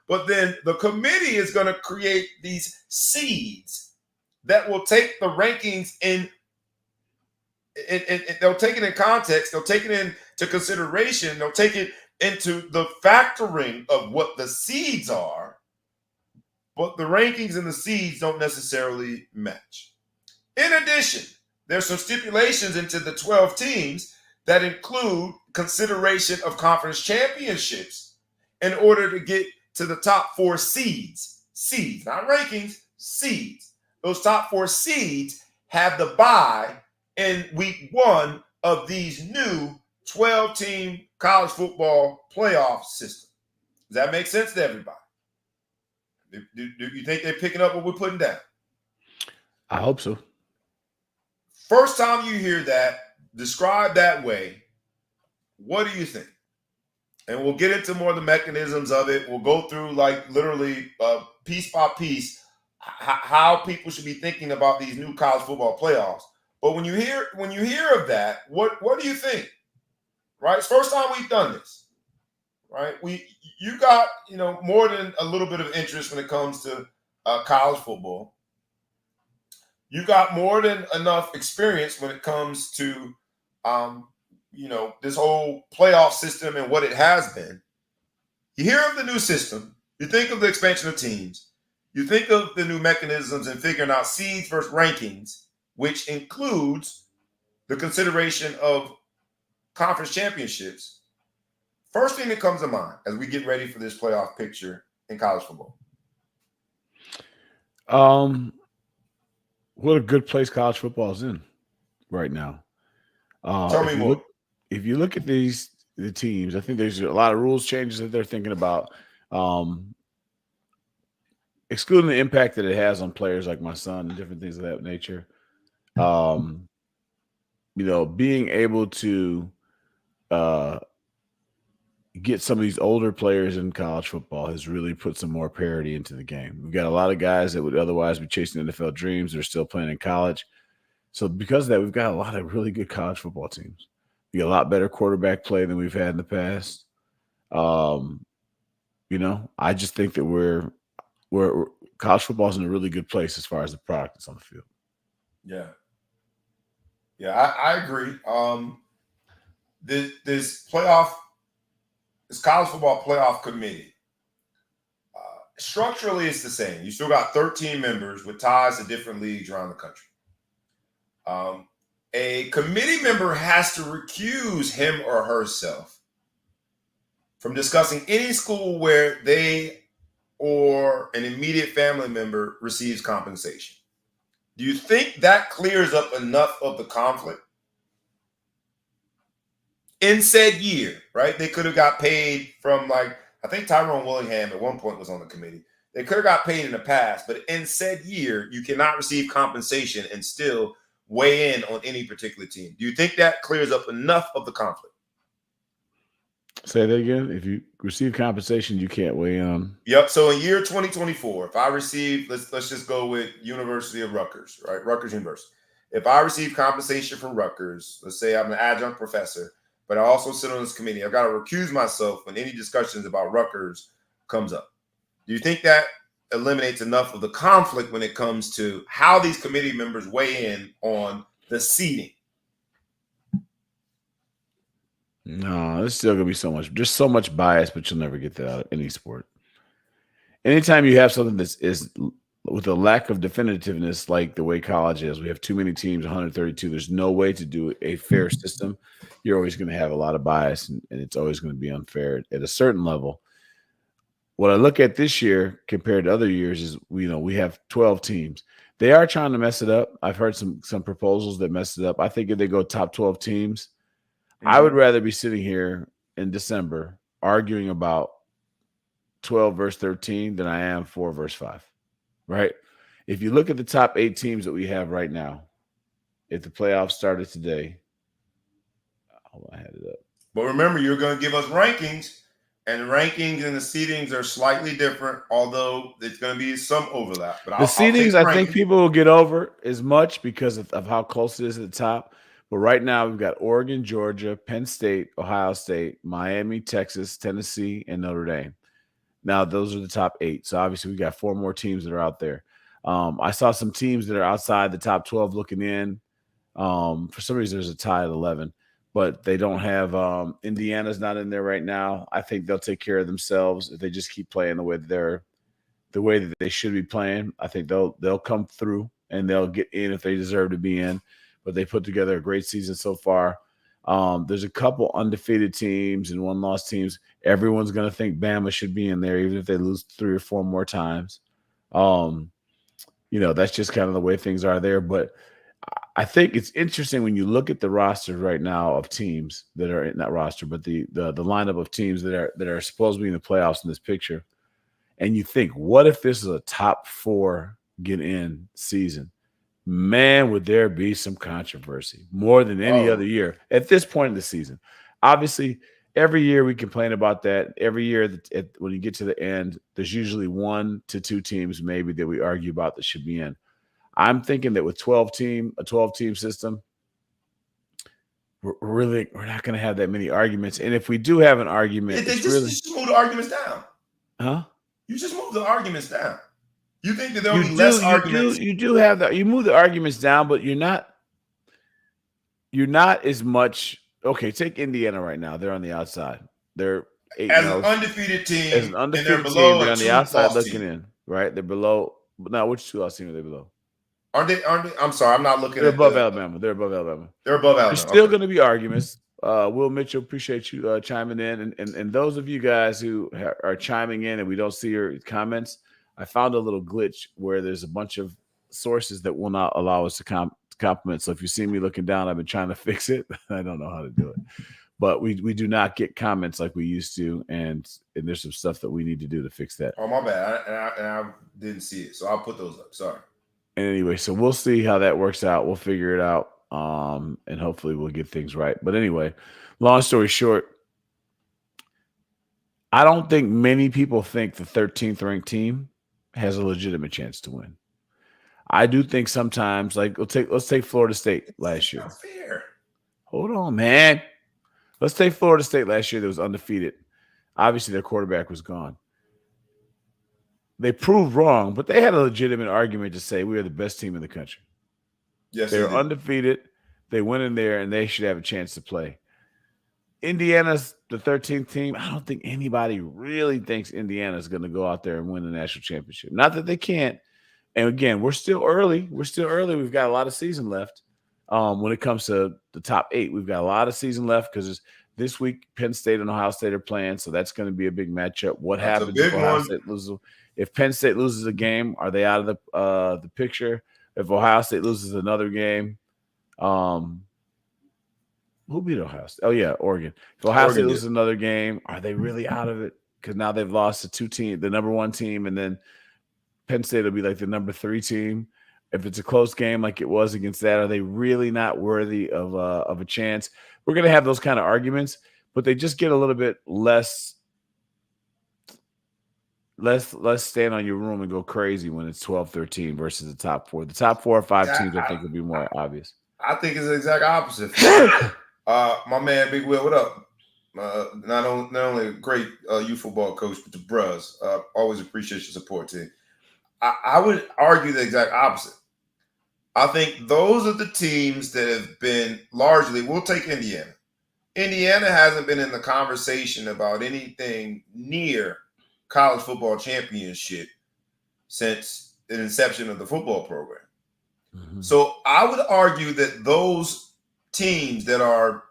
But then the committee is going to create these seeds that will take the rankings in they'll take it in context, they'll take it into consideration, they'll take it into the factoring of what the seeds are, but the rankings and the seeds don't necessarily match. In addition, there's some stipulations into the 12 teams that include consideration of conference championships in order to get to the top 4 seeds. Seeds, not rankings, seeds. Those top 4 seeds have the bye in week 1 of these new 12-team college football playoff system. Does that make sense to everybody? Do you think they're picking up what we're putting down? I hope so. First time you hear that described that way, what do you think? And we'll get into more of the mechanisms of it. We'll go through like literally piece by piece how people should be thinking about these new college football playoffs. But when you hear of that, what do you think? Right? It's first time we've done this. Right? You got, more than a little bit of interest when it comes to college football. You got more than enough experience when it comes to this whole playoff system and what it has been. You hear of the new system, you think of the expansion of teams. You think of the new mechanisms and figuring out seeds versus rankings, which includes the consideration of conference championships. First thing that comes to mind as we get ready for this playoff picture in college football. What a good place college football is in right now. Tell me more. If you look at the teams, I think there's a lot of rules changes that they're thinking about. Excluding the impact that it has on players like my son and different things of that nature, being able to get some of these older players in college football has really put some more parity into the game. We've got a lot of guys that would otherwise be chasing NFL dreams that are still playing in college. So because of that, we've got a lot of really good college football teams. We got a lot better quarterback play than we've had in the past. I just think that we're college football is in a really good place as far as the product that's on the field. Yeah. Yeah, I agree. This college football playoff committee structurally, it's the same. You still got 13 members with ties to different leagues around the country. A committee member has to recuse him or herself from discussing any school where they or an immediate family member receives compensation. Do you think that clears up enough of the conflict? In said year, right? They could have got paid from, like, I think Tyrone Willingham at one point was on the committee. They could have got paid in the past, but in said year, you cannot receive compensation and still weigh in on any particular team. Do you think that clears up enough of the conflict? Say that again. If you receive compensation, you can't weigh in on. Yep. So in year 2024, if I receive, let's just go with University of Rutgers, right? Rutgers University. If I receive compensation from Rutgers, let's say I'm an adjunct professor, but I also sit on this committee, I've got to recuse myself when any discussions about Rutgers comes up. Do you think that eliminates enough of the conflict when it comes to how these committee members weigh in on the seating? No, there's still gonna be just so much bias, but you'll never get that out of any sport. Anytime you have something that is with a lack of definitiveness, like the way college is, we have too many teams, 132. There's no way to do a fair system. You're always going to have a lot of bias, and it's always going to be unfair at a certain level. What I look at this year compared to other years is, we have 12 teams. They are trying to mess it up. I've heard some proposals that mess it up. I think if they go top 12 teams, I would rather be sitting here in December arguing about 12 versus 13 than I am 4 versus 5, right? If you look at the top 8 teams that we have right now, if the playoffs started today, hold on, I had it up. But remember, you're going to give us rankings, and the rankings and the seedings are slightly different, although there's going to be some overlap. But the seedings, I think people will get over as much because of how close it is at the top. But right now, we've got Oregon, Georgia, Penn State, Ohio State, Miami, Texas, Tennessee, and Notre Dame. Now, those are the top 8. So, obviously, we got 4 more teams that are out there. I saw some teams that are outside the top 12 looking in. For some reason, there's a tie at 11. But they don't have Indiana's not in there right now. I think they'll take care of themselves if they just keep playing the way that they should be playing. I think they'll come through and they'll get in if they deserve to be in. But they put together a great season so far. There's a couple undefeated teams and 1-loss teams. Everyone's going to think Bama should be in there, even if they lose 3 or 4 more times. That's just kind of the way things are there. But I think it's interesting when you look at the roster right now of teams that are in that roster, but the lineup of teams that are supposed to be in the playoffs in this picture, and you think, what if this is a top 4 get in season? Man, would there be some controversy more than any other year at this point in the season? Obviously, every year we complain about that. Every year when you get to the end, there's usually 1 to 2 teams maybe that we argue about that should be in. I'm thinking that with a 12-team system, we're not going to have that many arguments. And if we do have an argument, you just move the arguments down. Huh? You just move the arguments down. You think that there will be less arguments? You do have that. You move the arguments down, but you're not as much. Okay, take Indiana right now. They're on the outside. They're 8 as an undefeated team. As an undefeated team, they're on the outside looking in. Right? They're below. Now, which 2-loss team are they below? Aren't they? I'm sorry, I'm not looking. They're above Alabama. They're above Alabama. There's still going to be arguments. Will Mitchell, appreciate you chiming in, and those of you guys who are chiming in and we don't see your comments, I found a little glitch where there's a bunch of sources that will not allow us to compliment. So if you see me looking down, I've been trying to fix it. I don't know how to do it, but we do not get comments like we used to, and there's some stuff that we need to do to fix that. Oh, my bad, and I didn't see it, so I'll put those up. Sorry. Anyway, so we'll see how that works out. We'll figure it out, and hopefully we'll get things right. But anyway, long story short, I don't think many people think the 13th ranked team has a legitimate chance to win. I do think sometimes, like let's take Florida State last year. Not fair. Hold on, man. Let's take Florida State last year that was undefeated. Obviously, their quarterback was gone. They proved wrong, but they had a legitimate argument to say we are the best team in the country. Yes, they were undefeated. They went in there, and they should have a chance to play. Indiana's the 13th team. I don't think anybody really thinks Indiana's going to go out there and win the national championship. Not that they can't. And again, we're still early. We've got a lot of season left. When it comes to the top 8, we've got a lot of season left because this week Penn State and Ohio State are playing, so that's going to be a big matchup. What That's happens a if big Ohio one. State loses? If Penn State loses a game, are they out of the picture? If Ohio State loses another game, who beat Ohio State? Oh, yeah, Oregon. If Ohio State loses another game, are they really out of it? Because now they've lost the number 1 team, and then Penn State will be like the number 3 team. If it's a close game like it was against that, are they really not worthy of a chance? We're going to have those kind of arguments, but they just get a little bit less stand on your room and go crazy when it's 12-13 versus the top 4. The top 4 or 5 teams, I think, would be more obvious. I think it's the exact opposite. My man, Big Will, what up? Not only a great youth football coach, but the bros. Always appreciate your support, team. I would argue the exact opposite. I think those are the teams that have been largely, we'll take Indiana. Indiana hasn't been in the conversation about anything near college football championship since the inception of the football program. Mm-hmm. So I would argue that those teams that are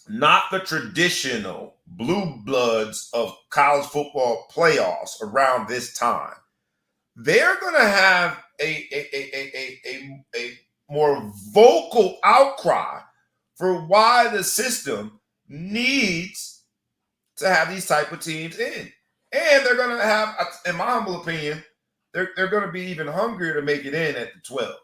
not the traditional blue bloods of college football playoffs around this time, they're going to have a more vocal outcry for why the system needs to have these type of teams in. And they're going to have, in my humble opinion, they're going to be even hungrier to make it in at the 12.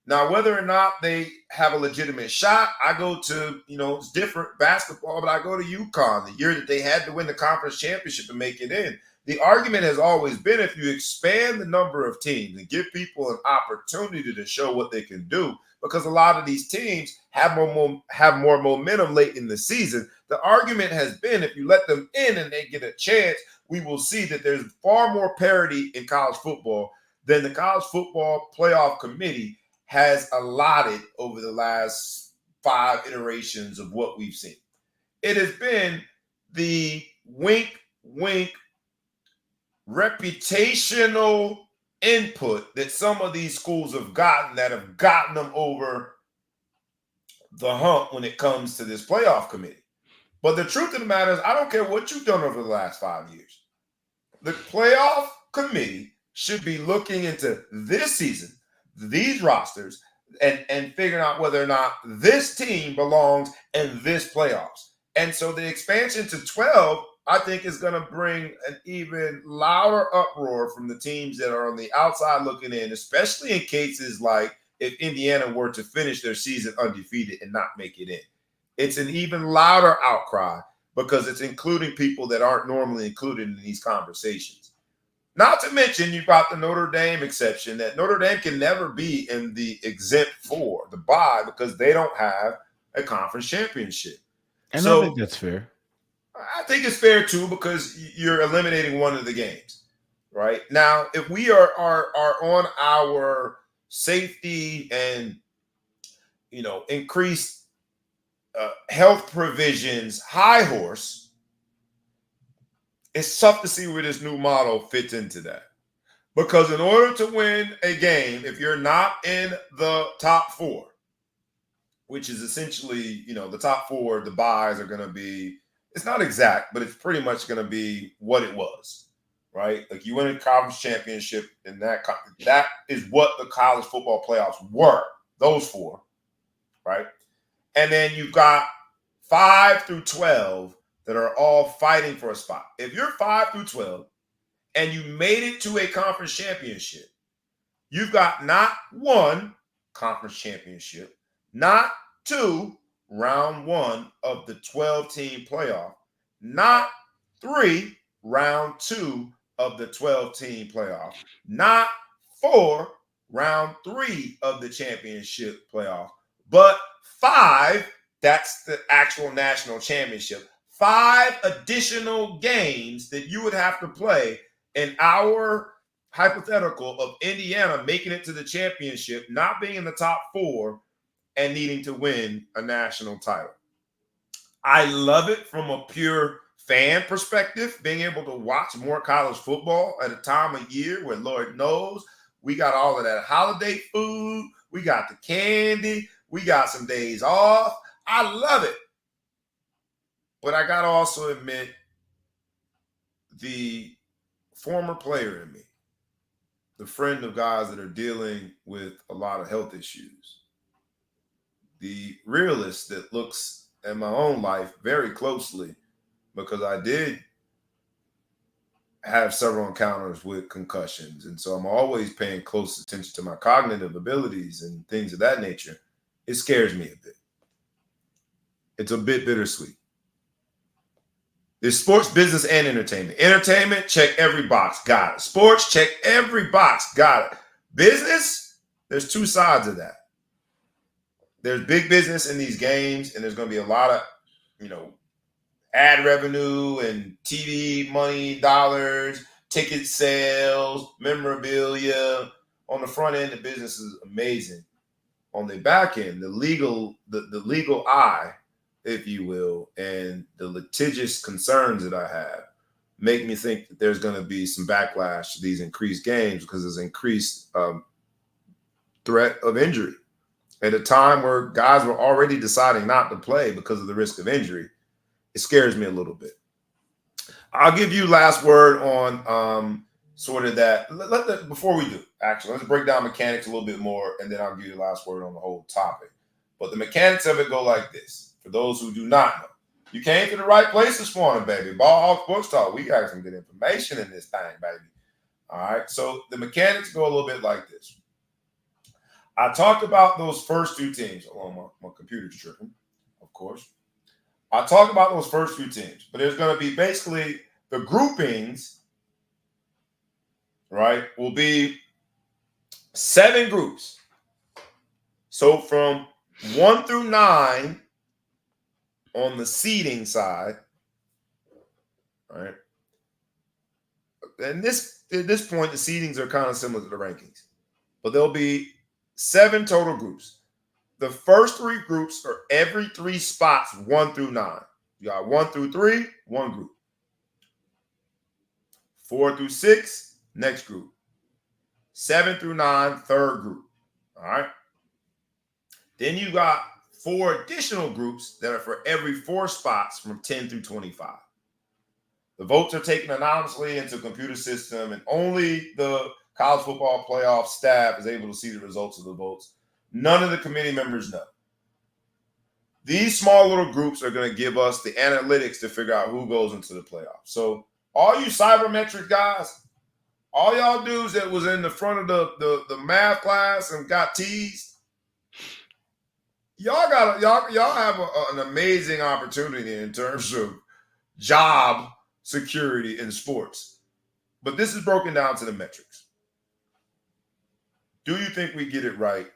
Now, whether or not they have a legitimate shot, I go to, it's different basketball, but I go to UConn the year that they had to win the conference championship to make it in. The argument has always been if you expand the number of teams and give people an opportunity to show what they can do, because a lot of these teams have more momentum late in the season. The argument has been if you let them in and they get a chance, we will see that there's far more parity in college football than the College Football Playoff Committee has allotted over the last 5 iterations of what we've seen. It has been the wink, wink, reputational input that some of these schools have gotten that have gotten them over the hump when it comes to this playoff committee. But the truth of the matter is, I don't care what you've done over the last 5 years. The playoff committee should be looking into this season, these rosters, and figuring out whether or not this team belongs in this playoffs. And so the expansion to 12, I think, is going to bring an even louder uproar from the teams that are on the outside looking in, especially in cases like if Indiana were to finish their season undefeated and not make it in. It's an even louder outcry because it's including people that aren't normally included in these conversations. Not to mention, you've got the Notre Dame exception that Notre Dame can never be in the exempt 4, the bye, because they don't have a conference championship. And so, I think that's fair. I think it's fair, too, because you're eliminating one of the games, right? Now, if we are on our safety and, increased health provisions high horse, it's tough to see where this new model fits into that. Because in order to win a game, if you're not in the top 4, which is essentially, the top 4, the buys are going to be, it's not exact, but it's pretty much going to be what it was, right? Like you win a conference championship, and that is what the college football playoffs were, those 4, right? And then you've got 5 through 12 that are all fighting for a spot. If you're 5 through 12 and you made it to a conference championship, you've got not 1 conference championship, not 2 round 1 of the 12-team playoff, not 3 round 2 of the 12-team playoff, not 4 round 3 of the championship playoff, but 5, that's the actual national championship. 5 additional games that you would have to play in our hypothetical of Indiana making it to the championship, not being in the top 4, and needing to win a national title. I love it from a pure fan perspective, being able to watch more college football at a time of year where Lord knows we got all of that holiday food, we got the candy, we got some days off. I love it. But I got to also admit the former player in me, the friend of guys that are dealing with a lot of health issues, the realist that looks at my own life very closely, because I did have several encounters with concussions. And so I'm always paying close attention to my cognitive abilities and things of that nature. It scares me a bit. It's a bit bittersweet. There's sports, business, and entertainment. Entertainment, check every box, got it. Sports, check every box, got it. Business, there's two sides of that. There's big business in these games, and there's going to be a lot of, ad revenue and TV money, dollars, ticket sales, memorabilia. On the front end, the business is amazing. On the back end, the legal eye, if you will, and the litigious concerns that I have make me think that there's going to be some backlash to these increased games because there's increased threat of injury. At a time where guys were already deciding not to play because of the risk of injury, it scares me a little bit. I'll give you last word on sort of that. Before we do, actually, let's break down mechanics a little bit more, and then I'll give you the last word on the whole topic. But the mechanics of it go like this. For those who do not know, you came to the right place this morning, baby. Ball Hawk Sports Talk. We got some good information in this thing, baby. All right. So the mechanics go a little bit like this. I talked about those first two teams. Oh, my computer's tripping, of course. I talked about those first few teams, but there's going to be basically the groupings, right, will be 7 groups. So from 1 through 9 on the seeding side, right? And at this point, the seedings are kind of similar to the rankings, but there'll be 7 total groups. The first 3 groups are every 3 spots, 1 through 9. You got 1 through 3, one group. 4 through 6, next group. 7 through 9, third group. All right. Then you got 4 additional groups that are for every 4 spots from 10 through 25. The votes are taken anonymously into a computer system, and only the college football playoff staff is able to see the results of the votes. None of the committee members know. These small little groups are going to give us the analytics to figure out who goes into the playoffs. So all you cybermetric guys, all y'all dudes that was in the front of the math class and got teased, y'all have an amazing opportunity in terms of job security in sports. But this is broken down to the metrics. Do you think we get it right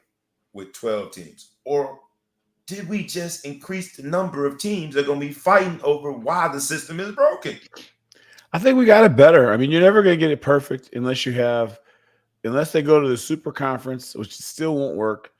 with 12 teams? Or did we just increase the number of teams that are going to be fighting over why the system is broken? I think we got it better. I mean, you're never going to get it perfect unless they go to the super conference, which still won't work,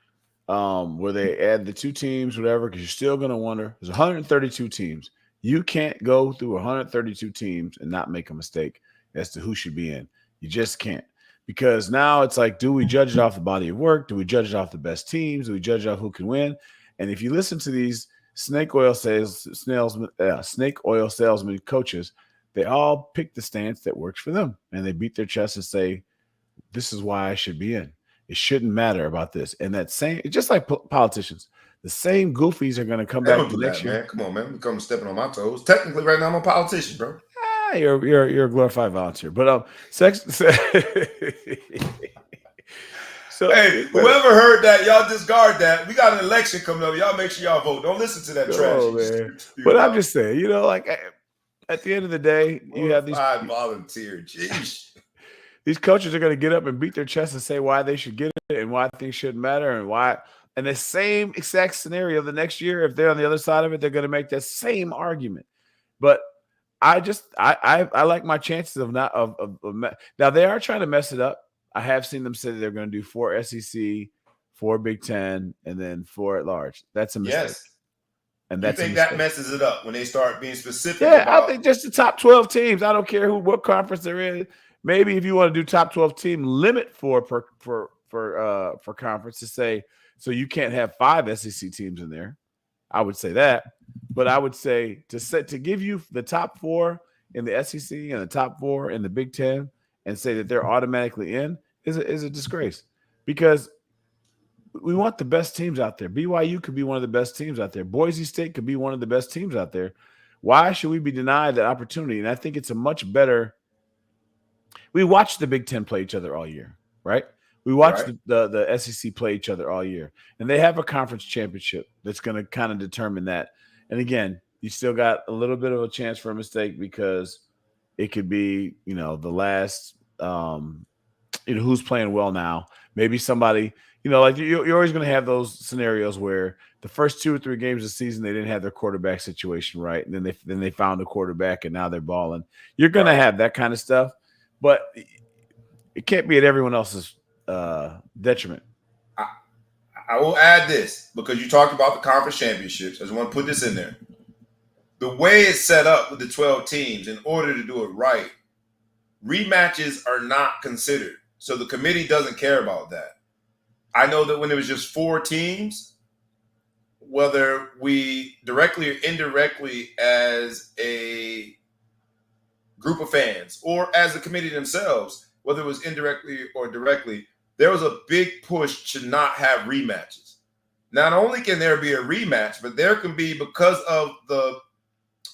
where they add the 2 teams, whatever, because you're still going to wonder. There's 132 teams. You can't go through 132 teams and not make a mistake as to who should be in. You just can't. Because now it's like, do we judge it off the body of work? Do we judge it off the best teams? Do we judge it off who can win? And if you listen to these snake oil salesman coaches, they all pick the stance that works for them. And they beat their chest and say, this is why I should be in. It shouldn't matter about this. And that same, just like politicians, the same goofies are going to come back the next year. Man. Come on, man. Come stepping on my toes. Technically, right now, I'm a politician, bro. You're a glorified volunteer, but So hey, whoever heard that, y'all discard that. We got an election coming up. Y'all make sure y'all vote. Don't listen to that trash. Man. But I'm just saying, like at the end of the day, you have these volunteer. Jeez. These coaches are going to get up and beat their chest and say why they should get it and why things shouldn't matter and why. And the same exact scenario the next year, if they're on the other side of it, they're going to make that same argument. But I like my chances of not now they are trying to mess it up. I have seen them say that they're going to do 4 SEC, 4 Big Ten, and then 4 at large. That's a mistake. Yes. And You that's a think that mistake. messes it up when they start being specific Yeah, I about think just the top 12 teams. I don't care what conference they're in. Maybe if you want to do top 12 team limit for conference to say so you can't have 5 SEC teams in there. I would say that. But I would say to give you the top 4 in the SEC and the top 4 in the Big 10 and say that they're automatically in is a disgrace because we want the best teams out there. BYU could be one of the best teams out there. Boise State could be one of the best teams out there. Why should we be denied that opportunity? And I think it's a much better. We watched the Big Ten play each other all year, right? We watched right? the SEC play each other all year, and they have a conference championship that's going to kind of determine that. And again, you still got a little bit of a chance for a mistake because it could be, the last. Who's playing well now? Maybe somebody. Like you're always going to have those scenarios where the first 2 or 3 games of the season they didn't have their quarterback situation right, and then they found a quarterback and now they're balling. You're going to have that kind of stuff, but it can't be at everyone else's detriment. I will add this because you talked about the conference championships. I just want to put this in there. The way it's set up with the 12 teams, in order to do it right, rematches are not considered. So the committee doesn't care about that. I know that when it was just 4 teams, whether we directly or indirectly as a group of fans or as the committee themselves, whether it was indirectly or directly, there was a big push to not have rematches. Not only can there be a rematch, but there can be, because of the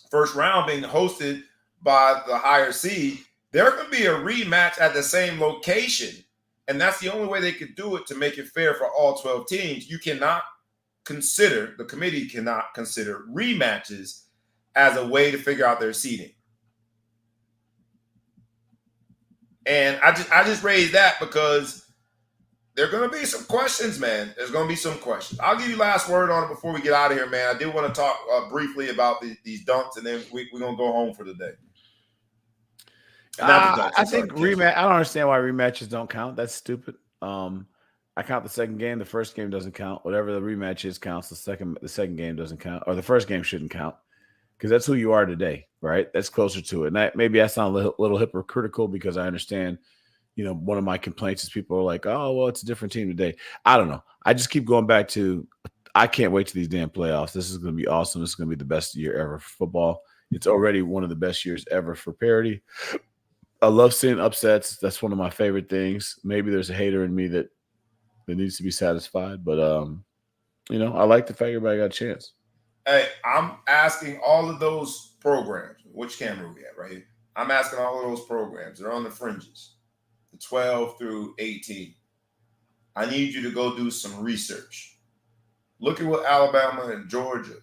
first round being hosted by the higher seed, there can be a rematch at the same location. And that's the only way they could do it to make it fair for all 12 teams. You cannot consider, the committee cannot consider rematches as a way to figure out their seeding. And I just raised that because there are going to be some questions, man. There's going to be some questions. I'll give you last word on it before we get out of here, man. I did want to talk briefly about these dunks, and then we're going to go home for the day. I think rematch. I don't understand why rematches don't count. That's stupid. I count the second game. The first game doesn't count. Whatever the rematch is counts. The second game doesn't count, or the first game shouldn't count because that's who you are today, right? That's closer to it. And maybe I sound a little hypocritical because I understand. One of my complaints is people are like, "Oh, well, it's a different team today." I don't know. I just keep going back to. I can't wait to these damn playoffs. This is going to be awesome. This is going to be the best year ever for football. It's already one of the best years ever for parity. I love seeing upsets. That's one of my favorite things. Maybe there's a hater in me that needs to be satisfied, but I like the fact everybody got a chance. Hey, I'm asking all of those programs. Which camera are we at right here? I'm asking all of those programs. They're on the fringes, the 12 through 18. I need you to go do some research. Look at what Alabama and Georgia,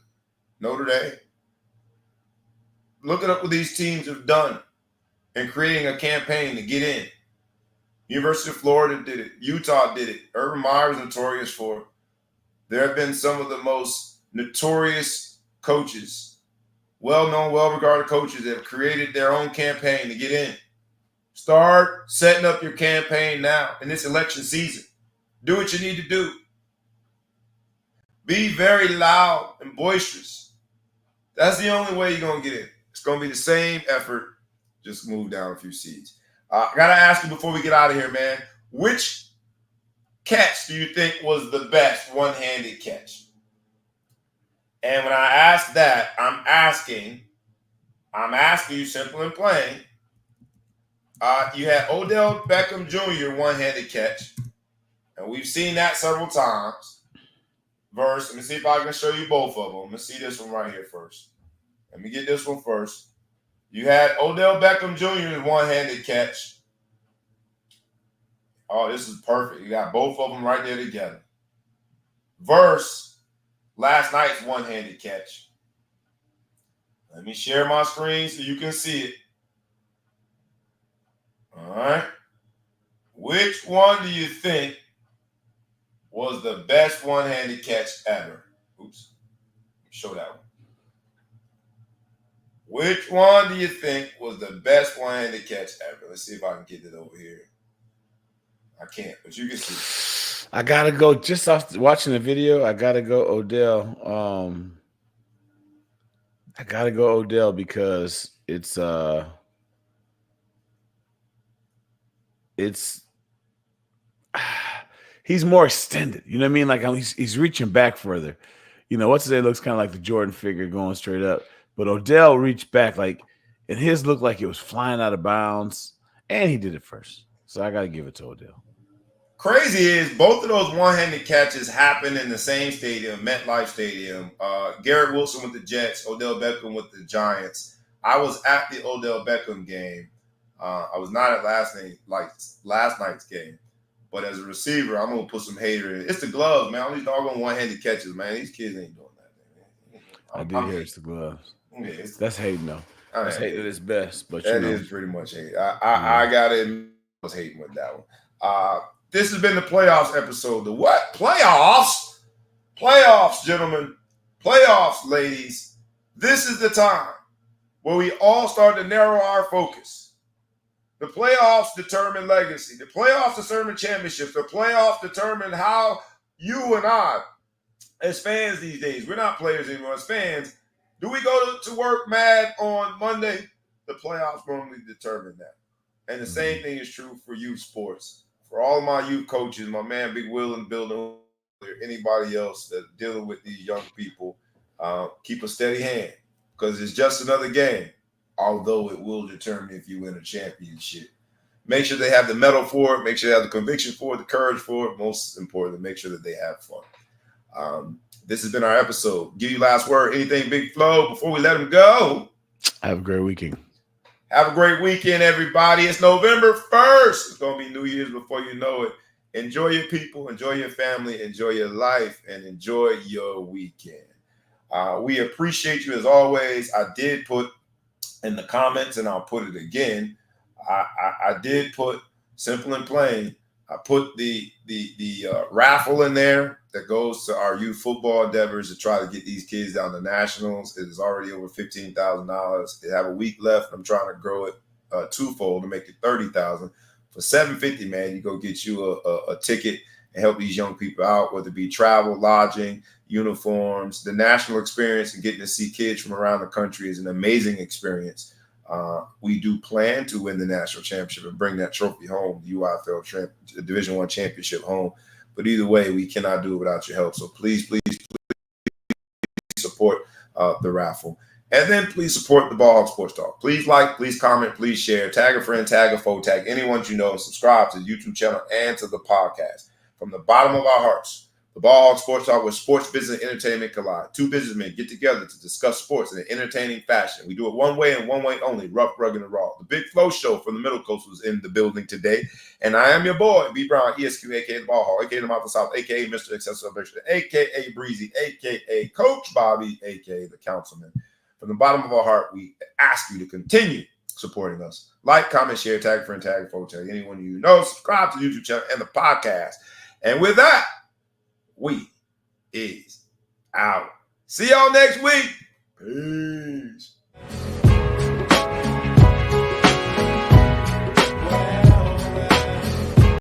Notre Dame. Look at what these teams have done in creating a campaign to get in. University of Florida did it. Utah did it. Urban Meyer is notorious for it. There have been some of the most notorious coaches, well-known, well-regarded coaches that have created their own campaign to get in. Start setting up your campaign now in this election season. Do what you need to do. Be very loud and boisterous. That's the only way you're going to get in. It's going to be the same effort. Just move down a few seeds. I got to ask you before we get out of here, man, which catch do you think was the best one-handed catch? And when I ask that, I'm asking you simple and plain. You had Odell Beckham Jr. one-handed catch, and we've seen that several times. Let me see if I can show you both of them. Let me see this one right here first. Let me get this one first. You had Odell Beckham Jr.'s one-handed catch. Oh, this is perfect. You got both of them right there together. Versus last night's one-handed catch. Let me share my screen so you can see it. All right. Which one do you think was the best one-handed catch ever? Oops. Show that one. Which one do you think was the best one-handed catch ever? Let's see if I can get it over here. I can't, but you can see. I gotta go just off watching the video. I gotta go Odell. I gotta go Odell because it's he's more extended. You know what I mean? Like he's reaching back further. You know, what's his name looks kind of like the Jordan figure going straight up, but Odell reached back and his looked like it was flying out of bounds, and he did it first. So I got to give it to Odell. Crazy is both of those one-handed catches happened in the same stadium, MetLife Stadium. Garrett Wilson with the Jets, Odell Beckham with the Giants. I was at the Odell Beckham game. I was not at last night's game. But as a receiver, I'm gonna put some hater in it. It's the gloves, man. All these doggone one-handed catches, man. These kids ain't doing that, man. I did hear it's the gloves. Yeah, that's hating though. That's hating at its best, but that is pretty much hate. I gotta admit, I was hating with that one. This has been the playoffs episode. The what? Playoffs? Playoffs, gentlemen. Playoffs, ladies. This is the time where we all start to narrow our focus. The playoffs determine legacy. The playoffs determine championships. The playoffs determine how you and I, as fans these days, we're not players anymore, as fans, do we go to work mad on Monday? The playoffs normally determine that. And the same thing is true for youth sports. For all of my youth coaches, my man Big Will in the building, anybody else that's dealing with these young people, keep a steady hand because it's just another game, although it will determine if you win a championship. Make sure they have the medal for it. Make sure they have the conviction for it, the courage for it. Most importantly, make sure that they have fun. This has been our episode. Give you last word. Anything, Big Flo, before we let them go? Have a great weekend. Have a great weekend, everybody. It's November 1st. It's going to be New Year's before you know it. Enjoy your people, enjoy your family, enjoy your life, and enjoy your weekend. We appreciate you as always. I did put in the comments, and I'll put it again. I did put, simple and plain, I put the raffle in there that goes to our youth football endeavors to try to get these kids down to nationals. It is already over $15,000. They have a week left. I'm trying to grow it twofold to make it $30,000. For $750, man, you go get you a ticket and help these young people out, whether it be travel, lodging, uniforms. The national experience and getting to see kids from around the country is an amazing experience. We do plan to win the national championship and bring that trophy home, the UIFL Division I championship home. But either way, we cannot do it without your help. So please support the raffle. And then please support the Ball Hog Sports Talk. Please like, please comment, please share, tag a friend, tag a foe, tag anyone you know, and subscribe to the YouTube channel and to the podcast. From the bottom of our hearts, the Ball Hog Sports Talk, where sports, business, and entertainment collide. Two businessmen get together to discuss sports in an entertaining fashion. We do it one way and one way only, rough, rugged, and raw. The Big Flow Show from the Middle Coast was in the building today. And I am your boy, B. Brown, ESQ, a.k.a. the Ball Hog, a.k.a. the Mouth of South, a.k.a. Mr. Excessive Celebration, a.k.a. Breezy, a.k.a. Coach Bobby, a.k.a. the Councilman. From the bottom of our heart, we ask you to continue supporting us. Like, comment, share, tag a friend, tag a foe, tag anyone you know. Subscribe to the YouTube channel and the podcast. And with that, we is out. See y'all next week. Peace.